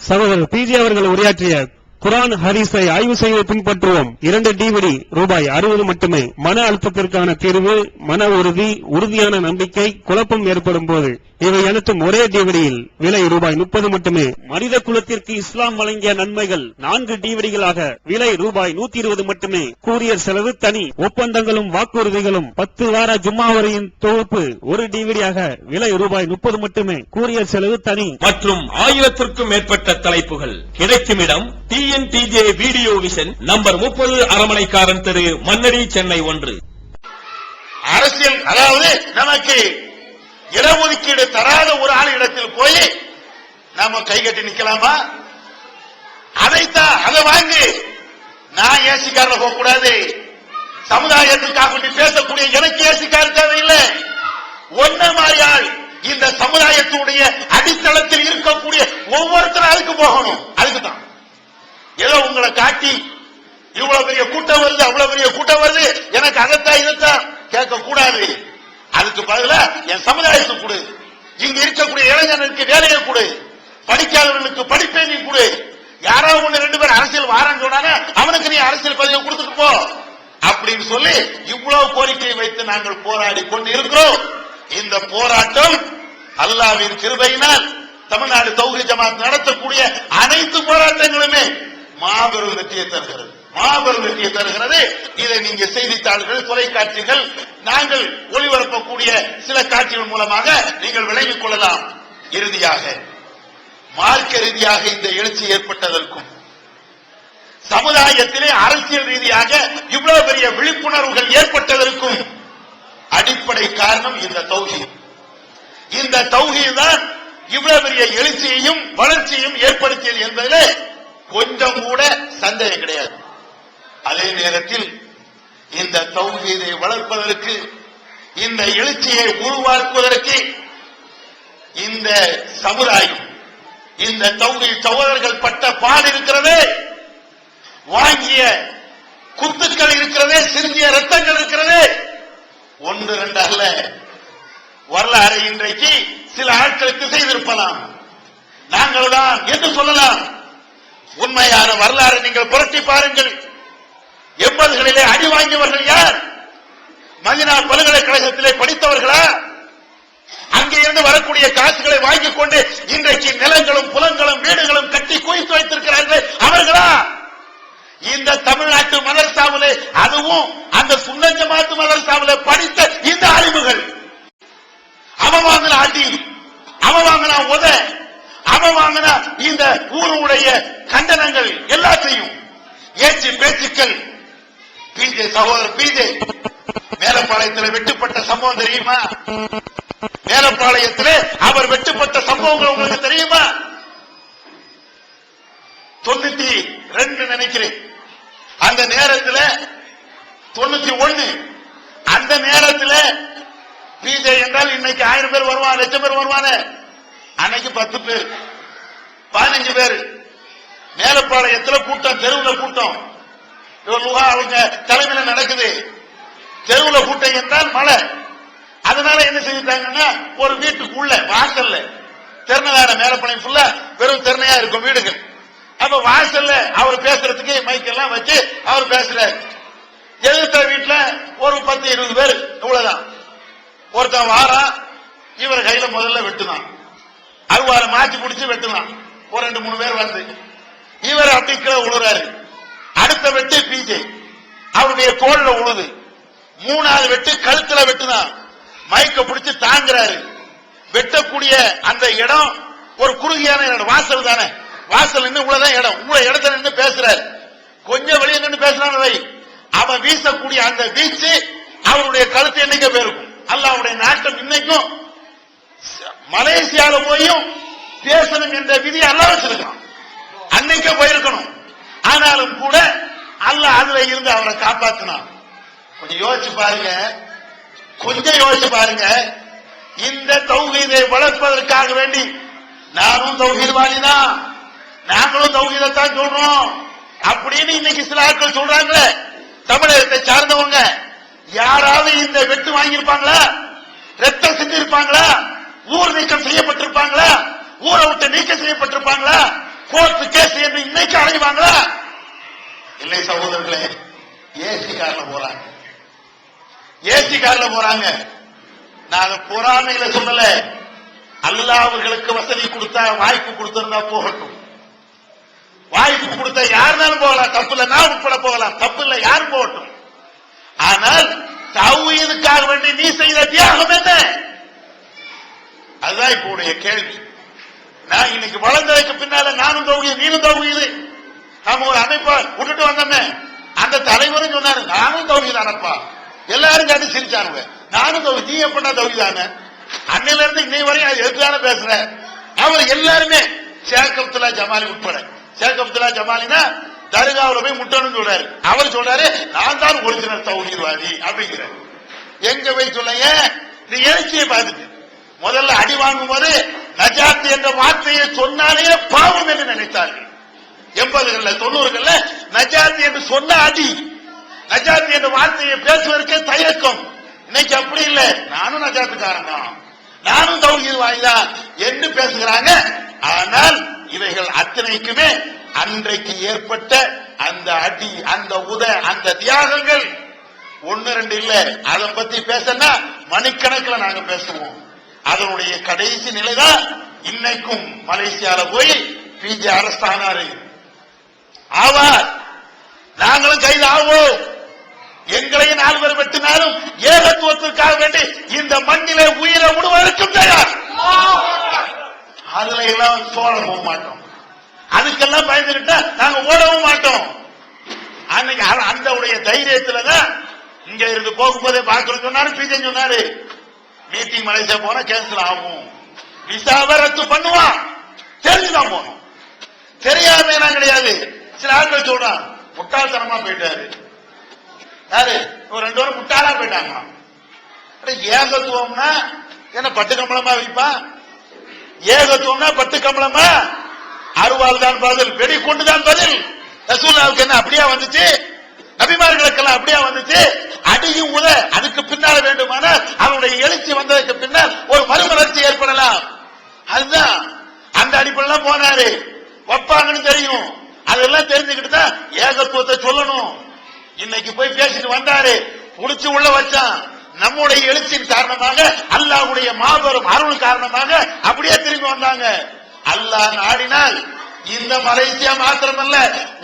சகோதரர் பிஜே அவர்கள் உரையாற்றிய குர்ஆன் ஹதீஸை ஆய்வு செய்து பின்பற்றுவோம் 2 டிவிடி ரூபாய் 60 மட்டுமே. மன அழுத்தத்திற்கான தீர்வு, மன உறுதி, உறுதியான நம்பிக்கை, குழப்பம் ஏற்படும் போது இவை அனைத்தும் ஒரே டிவிடியில் விலை ரூபாய் 30 மட்டுமே. மனித குலத்திற்கு இஸ்லாம் வழங்கிய நன்மைகள் 4 டிவிடிகளாக விலை ரூபாய் 120 மட்டுமே. கூரியர் செலவு தனி. ஒப்பந்தங்களும் வாக்குறுதிகளும் 10 வார ஜும்மா வரையின் தொகுப்பு ஒரு டிவிடியாக விலை ரூபாய் 30 மட்டுமே. கூரியர் செலவு தனி. மற்றும் 1000க்கும் மேற்பட்ட தலைப்புகள். கிடைக்கும் இடம் டிஎன்டிஜே வீடியோ விஷன், நம்பர் 30, அரண்மனைக்காரன் தெரு, மண்ணடி, சென்னை 1. அரசியல், அதாவது நமக்கு இடஒதுக்கீடு தராத ஒரு ஆள் இடத்தில் போய் நாம கைகட்டி நிக்கலாமா? அதை வாங்கி நான் ஏசிக்காரர் போக கூடாது. சமுதாயத்துக்காக பேசக்கூடிய எனக்கு ஏசிக்கார தேவையில்லை. ஒன்ன மாதிரியால் இந்த சமுதாயத்துடைய அடித்தளத்தில் இருக்கக்கூடிய ஒவ்வொருத்தரும் அதுக்கு போகணும். அதுக்கு தான் ஏதோ உங்களை காட்டி இவ்வளவு பெரிய கூட்டம் வருது, அவ்வளவு பெரிய கூட்டம் வருது, எனக்கு அதைத்தான் இதைத்தான் கேட்க கூடாது. அதுக்கு பதிலா என் சமுதாயத்துக்கு கொடு, இங்க இருக்கக்கூடிய இளைஞர்களுக்கு வேலையை கொடு, படிக்காதவர்களுக்கு படிப்பை நீ கொடு. யாராவது 1-2 பேர் அரசியல் வாரன்னு சொன்னாங்க, அவனுக்கு நீ அரசியல் பதவியை கொடுத்துட்டு போ அப்படின்னு சொல்லி இவ்வளவு கோரிக்கையை வைத்து நாங்கள் போராடி கொண்டு இருக்கிறோம். இந்த போராட்டம் அல்லாஹ்வின் கிருபையினால் தமிழ்நாடு தௌஹீத் ஜமாத் நடத்தக்கூடிய அனைத்து போராட்டங்களுமே மாபெரும் வெற்றியை தருகிறது, மாபெரும் வெற்றியை தருகிறது. இதை நீங்க செய்தித்தாள்கள், தொலைக்காட்சிகள், நாங்கள் ஒளிபரப்பக்கூடிய சில காட்சிகள் மூலமாக நீங்கள் விளங்கிக் கொள்ளலாம். இறுதியாக மார்க்க ரீதியாக இந்த எழுச்சி ஏற்பட்டதற்கும் சமுதாயத்திலே அரசியல் ரீதியாக இவ்வளவு பெரிய விழிப்புணர்வுகள் ஏற்பட்டதற்கும் அடிப்படை காரணம் இந்த தௌஹீத். இந்த தௌஹீத் தான் இவ்வளவு பெரிய எழுச்சியையும் வளர்ச்சியையும் ஏற்படுத்தியது என்பதிலே கொஞ்சம் கூட சந்தேகம் கிடையாது. அதே நேரத்தில் இந்த தௌஹீதை வளர்ப்பதற்கு, இந்த எழுச்சியை உருவாக்குவதற்கு இந்த சமுதாயம், இந்த தௌஹீத் சகோதரர்கள் பட்ட பாடு இருக்கிறதே, வாங்கிய குத்துக்கள் இருக்கிறதே, சிந்திய ரத்தங்கள் இருக்கிறதே, 1-2 அல்ல. வரலாறு இன்றைக்கு சில ஆட்களுக்கு செய்திருப்பலாம், நாங்கள் தான் என்று சொல்லலாம். உண்மையான வரலாறு நீங்கள் புரட்டி பாருங்கள். 80களிலே அடி வாங்கியவர்கள் யார்? மதீனா பல்கலைக்கழகத்திலே படித்தவர்களா? அங்கே இருந்து வரக்கூடிய காசுகளை வாங்கிக் கொண்டு இன்றைக்கு நிலங்களும் புலங்களும் வீடுகளும் கட்டி குவித்து வைத்திருக்கிறார்கள் அவர்களா? இந்த தமிழ்நாட்டு மதரசாவிலே, அதுவும் அந்த சுன்னத் ஜமாத் மதரசாவிலே படித்த இந்த அறிவுகள் அவன் வாங்கின அடி, அவன் வாங்கின உத, அவன் வாங்கின இந்த ஊருடைய கண்டனங்கள் எல்லாத்தையும் ஏற்றி பேச்சுக்கள். பிஜே சகோதரர் பிஜே மேலப்பாளையத்தில் வெட்டுப்பட்ட சம்பவம் தெரியுமா? மேலப்பாளையத்தில் அவர் வெட்டுப்பட்ட சம்பவங்கள் உங்களுக்கு தெரியுமா? 92 நினைக்கிறேன். அந்த நேரத்தில் 91 அந்த நேரத்தில் பிஜே என்றால் இன்னைக்கு 1000 பேர் வருவான், 1,00,000 பேர் வருவான. அன்னைக்கு 10 பேர் 15 பேர். மேலப்பாளையத்தில் கூட்டம், தெருவில் கூட்டம், அவங்க தலைமையில நடக்குது. தெருவில் கூட்டம் என்றால் மழை. அதனால என்ன செஞ்சுட்டாங்கன்னா, ஒரு வீட்டுக்குள்ள வாசல்ல திறனதான மேலப்பாளையம் ஃபுல்லா வெறும் திறனையா இருக்கும் வீடுகள். அப்ப வாசல்ல அவர் பேசுறதுக்கு மைக்கெல்லாம் வச்சு அவர் பேசுறாரு. எதிர்த்த வீட்டுல ஒரு 10-20 பேர், இவ்வளவுதான். ஒருத்தன் வாரா, இவர் கையில முதல்ல வெட்டுதான், அருவார மாற்றி பிடிச்சு வெட்டுதான். ஒரு 2-3 பேர் வந்து இவர் அப்படி கீழே உழுறாரு. அடுத்த வெட்டு பிஜே அவருடைய தோல்ல உழுது. 3வது வெட்டு கழுத்துல வெட்டுதான். மைக்க பிடிச்சு தாங்குறாரு. வெட்டக்கூடிய அந்த இடம் ஒரு குறுகியான இடம், வாசல் தானே, வாசல் நின்று இவ்வளவுதான் இடம், இவ்வளவு இடத்துல நின்று பேசுறாரு. கொஞ்சம் வெளியே நின்று பேசுறான்னு வை, அவன் வீசக்கூடிய அந்த வீச்சு அவருடைய கழுத்து என்னைக்கு போயிருக்கும். அல்லாஹ்வுடைய நாட்டம் இன்னைக்கும் மலேசியால போயும் பேசணும் என்ற விதி அல்லாஹ் வச்சிருக்கான், அன்னைக்கே போயிருக்கணும். ஆனாலும் கூட அல்லாஹ் அதுல இருந்து அவரை காப்பாத்தினான். கொஞ்சம் யோசிச்சு பாருங்க, கொஞ்சம் யோசிச்சு பாருங்க. இந்த தௌஹீதை வளர்ப்பதற்காக வேண்டி நானும் தௌஹீத்வாதி தான், நாங்களும் தௌஹீதத்தான் சொல்றோம் அப்படின்னு இன்னைக்கு சில ஆட்கள் சொல்றாங்க. தமிழகத்தை சார்ந்தவங்க யாராவது இந்த வெட்டு வாங்கியிருப்பாங்களா? ரத்தம் சிந்திருப்பாங்களா? ஊர் நீக்கம் செய்யப்பட்டிருப்பாங்களா? ஊரை விட்டு நீக்கம் செய்யப்பட்டிருப்பாங்களா? கோர்ட்டு கேஸ் என்று இன்னைக்கு அடைவாங்களா? இல்லை சகோதரர்களே, ஏசி கார்ல போறாங்க, ஏசி கார்ல போறாங்க. நான் பொறாமையில சொல்லல, அல்லாஹ் அவர்களுக்கு வசதி கொடுத்தா, வாய்ப்பு கொடுத்திருந்தா போகட்டும். வாய்ப்பு கொடுத்தா யாருனாலும் போகலாம், தப்பு இல்ல, நான் உட்பட போகலாம், தப்பு இல்ல, யாரும் போகட்டும். ஆனால் தௌஹீதுக்காக வேண்டி நீ செய்த தியாகம் என்ன? அதுதான் இப்ப உடைய கேள்வி. நான் இன்னைக்கு வளர்ந்ததுக்கு பின்னால நானும் தௌஹீது நீனும் தௌஹீது, நாம ஒரு அமைப்பா விட்டுட்டு வந்தோமே, அந்த தலைவரும் சொன்னாரு நானும் தௌஹீதானப்பா, எல்லாரும் கேட்டு சிரிச்சானுங்க. நானும் தௌஹீத், நீ எப்படா தௌஹீதான? அன்னையில இருந்து இன்னை வரையும் அது எதுக்கான பேசுற? அவர் எல்லாருமே ஷேக் அப்துல்லா ஜமாலி உட்பட, ஷேக் அப்துல்லா ஜமாலினா தர்காவுல போய் முட்டணும் சொல்றாரு, அவர் சொல்றாரு நான் தான் ஒரிஜினல் தௌஹீத்வாதி அப்படிங்கிற. எங்க போய் சொல்லுங்க, இந்த எழுச்சியை பார்த்துட்டு முதல்ல அடி வாங்கும் போது நஜாத் என்ற வார்த்தையை சொன்னாலே பாவம் என்று நினைத்தார்கள். 80கள்ல 90கள்ல நஜாத் என்று சொன்ன அடி, நஜாத் என்ற வார்த்தையை பேசுவதற்கே தயக்கம். இன்னைக்கு அப்படி இல்ல, நானும் நஜாத்துக்காரன் தான், நானும் தௌஹீத்வாதி தான் என்று பேசுகிறாங்க. ஆனால் இவைகள் அத்தனைக்குமே அன்றைக்கு ஏற்பட்ட அந்த அடி, அந்த உத, அந்த தியாகங்கள் ஒன்னு ரெண்டு இல்ல. அதை பத்தி பேசனா மணிக்கணக்கில் நாங்க பேசுவோம். அதனுடைய கடைசி நிலைதான் இன்னைக்கும் மலேசியால போய் பிஜே அரசு ஆனாரு. ஆவார், நாங்களும் கைது ஆவோம். எங்களையும் 4 பேர் வெட்டினாலும் ஏகத்துவத்திற்காக வேண்டி இந்த மண்ணிலே உயிரை விடுவதற்கும் தயார். அதுல எல்லாம் சோழ போக மாட்டோம், அதுக்கெல்லாம் பயந்துட்டா நாங்க ஓடவும் மாட்டோம். அன்னைக்கு அந்த உடைய தைரியத்துலதான் இங்க இருந்து போகும்போதே பாக்குறது சொன்னாரு, பிஜே சொன்னாரு மீட்டிங் மலேசியா போனா கேன்சல் ஆகும், விசாவை ரத்து பண்ணுவான், தெரிஞ்சுதான் போனோம். தெரியாம எல்லாம் கிடையாது. சில ஆட்கள் சொல்றான் முட்டாள்தனமா போயிட்டாரு, யாரு ஒரு 2 பேரும் முட்டாளா போயிட்டாங்க. ஏகத்துவம்னா என்ன பட்டு கம்பளமா வைப்பான்? ஏகத்துவம்னா பட்டு கம்பளமா? அருவாள் தான் பதில், வெடி கொண்டுதான் பதில். ரசூலுல்லாஹ்வுக்கு என்ன அப்படியே வந்துச்சு? நபிமார்களுக்கெல்லாம் அப்படியே வந்துச்சு? அடியும் உத, அதுக்கு பின்னால வேண்டுமானால் அவனுடைய எழுச்சி வந்ததுக்கு பின்னால் ஒரு மறுமலர்ச்சி ஏற்படலாம். அதுதான் அந்த அடிப்படையெல்லாம் போனாரு. வைப்பாங்கன்னு தெரியும், அதெல்லாம் தெரிஞ்சுக்கிட்டு தான் ஏகத்துவத்தை சொல்லணும். இன்னைக்கு போய் பேசிட்டு வந்தாரு, புடிச்சு உள்ள வச்சான். நம்முடைய எழுச்சியின் காரணமாக, அல்லாஹ்வுடைய மாபெரும் அருள் காரணமாக அப்படியே திரும்பி வந்தாங்க. அல்லாஹ் நாடினால் இந்த மலேசியா மாத்திரமல்ல,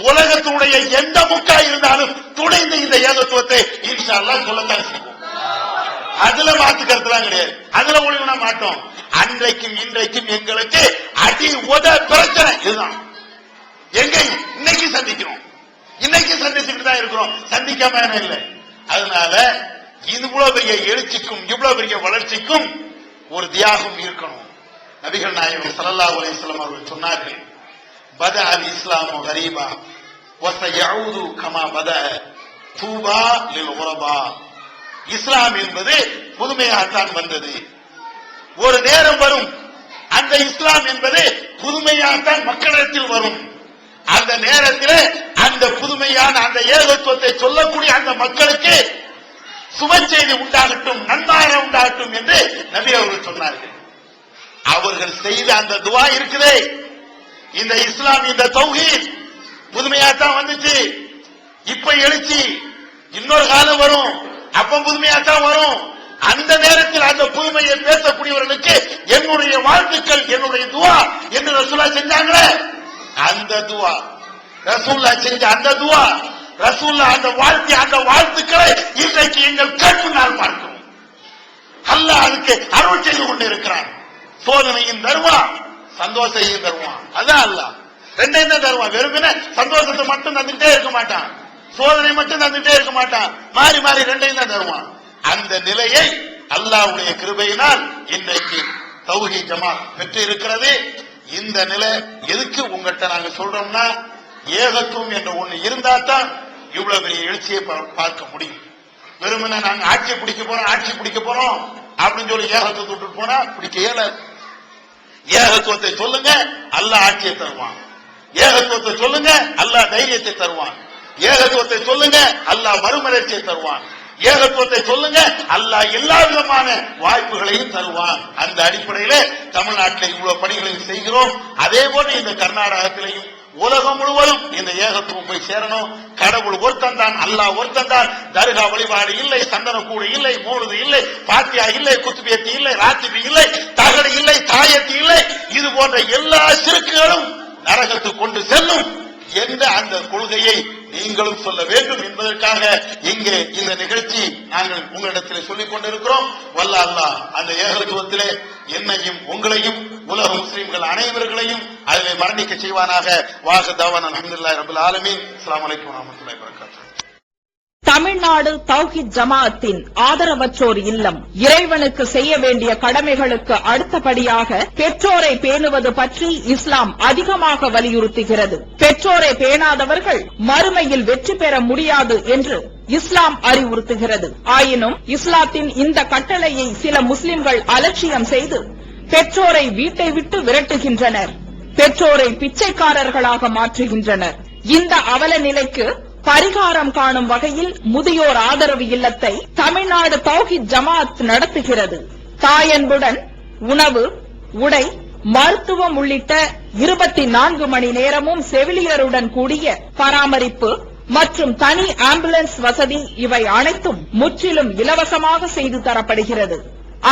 உலகத்துடைய எந்த முக்கா இருந்தாலும் துணைந்து இந்த ஏகத்துவத்தை இன்ஷா அல்லாஹ் சொல்லத்தான் செய்வோம். அதுல மாற்று கருத்துலாம் கிடையாது, அதுல ஒளிவிட மாட்டோம். அன்றைக்கும் இன்றைக்கும் எங்களுக்கு அடி உத பிரச்சனை இதுதான். எங்கேயும் இன்னைக்கு சந்திக்கிறோம், இன்னைக்கு சந்திச்சுட்டு தான் இருக்கிறோம், சந்திக்காம இல்லை. அதனால இவ்வளவு பெரிய எழுச்சிக்கும் இவ்வளவு பெரிய வளர்ச்சிக்கும் ஒரு தியாகம் இருக்கணும். நபிகள் நாயகம் ஸல்லல்லாஹு அலைஹி வஸல்லம் அவர்கள் சொன்னார்கள், பத அல் இஸ்லாமு கரீபா வஸயஊது கமா பத தூபா லில் குரபா. இஸ்லாம் என்பது புதுமையாகத்தான் வந்தது, ஒரு நேரம் வரும் அந்த இஸ்லாம் என்பது புதுமையாகத்தான் மக்களிடத்தில் வரும். அந்த நேரத்தில் அந்த புதுமையான அந்த ஏகத்துவத்தை சொல்லக்கூடிய அந்த மக்களுக்கு சுப செய்தி உண்டாகட்டும், நன்மாராயம் உண்டாகட்டும் என்று நபி அவர்கள் சொன்னார்கள். அவர்கள் செய்த அந்த துவா இருக்குதே, இந்த இஸ்லாம் இந்த தௌஹீத் புதுமையாத்தான் வந்துச்சு. இப்ப எழுச்சி இன்னொரு காலம் வரும், அப்ப புதுமையாத்தான் வரும். அந்த நேரத்தில் அந்த புதுமையை பேசக்கூடியவர்களுக்கு என்னுடைய வாழ்த்துக்கள், என்னுடைய துவா என்று ரசூலுல்லாஹ் செஞ்சாங்களே, அந்த துவா ரசூலுல்லாஹ் செஞ்ச அந்த துவா, ரசூலுல்லாஹ் அந்த வாழ்த்தி அந்த வாழ்த்துக்களை இன்றைக்கு எங்கள் கண் முன்னால் பார்க்கிறோம். அல்லாஹ் அதுக்கு அருள் செய்து கொண்டு இருக்கிறான். சோதனையும் தருவான், சந்தோஷத்தையும் தருவான். அதான் அல்லாஹ் ரெண்டையும் தான் தருவான். வெறுமனே சந்தோஷத்தை மட்டும் தந்துட்டே இருக்க மாட்டான், சோதனை மட்டும் தந்துட்டே இருக்க மாட்டான், மாறி மாறி ரெண்டையும் தான் தருவான். அந்த நிலையை அல்லாஹ்வுடைய கிருபையினால் இன்றைக்கு தௌஹீத் ஜமாத் பெற்று இருக்கிறது. இந்த நிலை எதுக்கு உங்கள்கிட்ட நாங்க சொல்றோம்னா, ஏகத்துவம் என்ற ஒண்ணு இருந்தா தான் இவ்வளவு பெரிய எழுச்சியை பார்க்க முடியும். வெறுமனே நாங்க ஆட்சி பிடிக்க போறோம் அப்படின்னு சொல்லி ஏகத்துவத்தை விட்டுட்டு போனா பிடிக்க இயலாது. ஏகத்துவத்தை சொல்லுங்க, அல்லாஹ் ஆட்சியை தருவான். ஏகத்துவத்தை சொல்லுங்க, அல்லாஹ் தைரியத்தை தருவான். ஏகத்துவத்தை சொல்லுங்க, அல்லாஹ் மறுமலர்ச்சியை தருவான். ஏகத்துவத்தை சொல்லுங்க, அல்லாஹ் எல்லா விதமான வாய்ப்புகளையும் தருவான். அந்த அடிப்படையில தமிழ்நாட்டில் இவ்வளவு பணிகளையும் செய்கிறோம். அதே போல இந்த கர்நாடகத்திலையும் உலகம் முழுவதும் இந்த ஏகத்துவம் போய் சேரணும். கடவுள் ஒருத்தன் தான், அல்லாஹ் ஒருத்தன் தான். தர்கா வழிபாடு இல்லை, சந்தனக்கூடு இல்லை, மூழுது இல்லை, பாத்தியா இல்லை, குத்துபியத்தி இல்லை, ராத்திபி இல்லை, தகடு இல்லை, தாயத்தி இல்லை. இது போன்ற எல்லா சிறுக்குகளும் நரகத்துக்கு கொண்டு செல்லும் என்ற அந்த கொள்கையை நீங்களும் சொல்ல வேண்டும் என்பதற்காக இங்கே இந்த நிகழ்ச்சி நாங்கள் உங்களிடத்தில் சொல்லிக் கொண்டிருக்கிறோம். வல்ல அல்லாஹ் அந்த ஏகத்துவத்திலே என்னையும் உங்களையும் உலக முஸ்லிம்கள் அனைவர்களையும் அதிலே மரணிக்க செய்வானாக. வாஹிதாவான் அல்ஹம்துலில்லாஹி ரப்பில் ஆலமீன். அஸ்ஸலாமு அலைக்கும் வரஹ்மத்துல்லாஹி வபரகாத்துஹு. தமிழ்நாடு தௌஹீத் ஜமாஅத்தின் ஆதரவற்றோர் இல்லம் இறைவனுக்கு செய்ய வேண்டிய கடமைகளுக்கு அடுத்தபடியாக பெற்றோரை பேணுவது பற்றி இஸ்லாம் அதிகமாக வலியுறுத்துகிறது. பெற்றோரை பேணாதவர்கள் மறுமையில் வெற்றி பெற முடியாது என்று இஸ்லாம் அறிவுறுத்துகிறது. ஆயினும் இஸ்லாத்தின் இந்த கட்டளையை சில முஸ்லிம்கள் அலட்சியம் செய்து பெற்றோரை வீட்டை விட்டு விரட்டுகின்றனர், பெற்றோரை பிச்சைக்காரர்களாக மாற்றுகின்றனர். இந்த அவல நிலைக்கு பரிகாரம் காணும் வகையில் முதியோர் ஆதரவு இல்லத்தை தமிழ்நாடு தௌஹீத் ஜமாஅத் நடத்துகிறது. தாயன்புடன் உணவு, உடை, மருத்துவம் உள்ளிட்ட 24 மணி நேரமும் செவிலியருடன் கூடிய பராமரிப்பு மற்றும் தனி ஆம்புலன்ஸ் வசதி இவை அனைத்தும் முற்றிலும் இலவசமாக செய்து தரப்படுகிறது.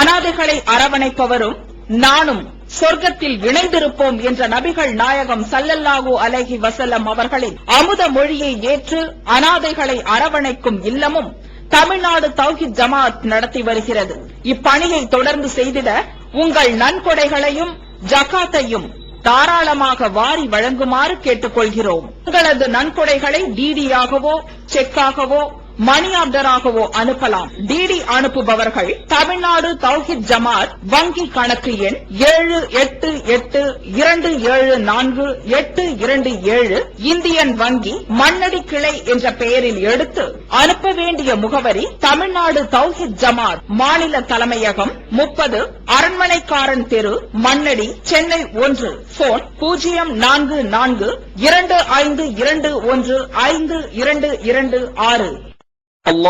அனாதைகளை அரவணைப்பவரும் நானும் சொர்க்கத்தில் இணைந்திருப்போம் என்ற நபிகள் நாயகம் ஸல்லல்லாஹு அலைஹி வஸல்லம் அவர்களின் அமுத மொழியை ஏற்று அனாதைகளை அரவணைக்கும் இல்லமும் தமிழ்நாடு தௌஹீத் ஜமாஅத் நடத்தி வருகிறது. இப்பணியை தொடர்ந்து செய்திட உங்கள் நன்கொடைகளையும் ஜகாத்தையும் தாராளமாக வாரி வழங்குமாறு கேட்டுக்கொள்கிறோம். உங்களது நன்கொடைகளை டிடியாகவோ செக்காகவோ மணி ஆர்டராகவோ அனுப்பலாம். டிடி அனுப்புபவர்கள் தமிழ்நாடு தௌஹீத் ஜமாஅத் வங்கி கணக்கு எண் 7882748227 இந்தியன் வங்கி மண்ணடி கிளை என்ற பெயரில் எடுத்து அனுப்ப வேண்டிய முகவரி தமிழ்நாடு தௌஹீத் ஜமாஅத் மாநில தலைமையகம் 30 அரண்மனைக்காரன் தெரு, மண்ணடி, சென்னை 1. போன் 044252152226. Allah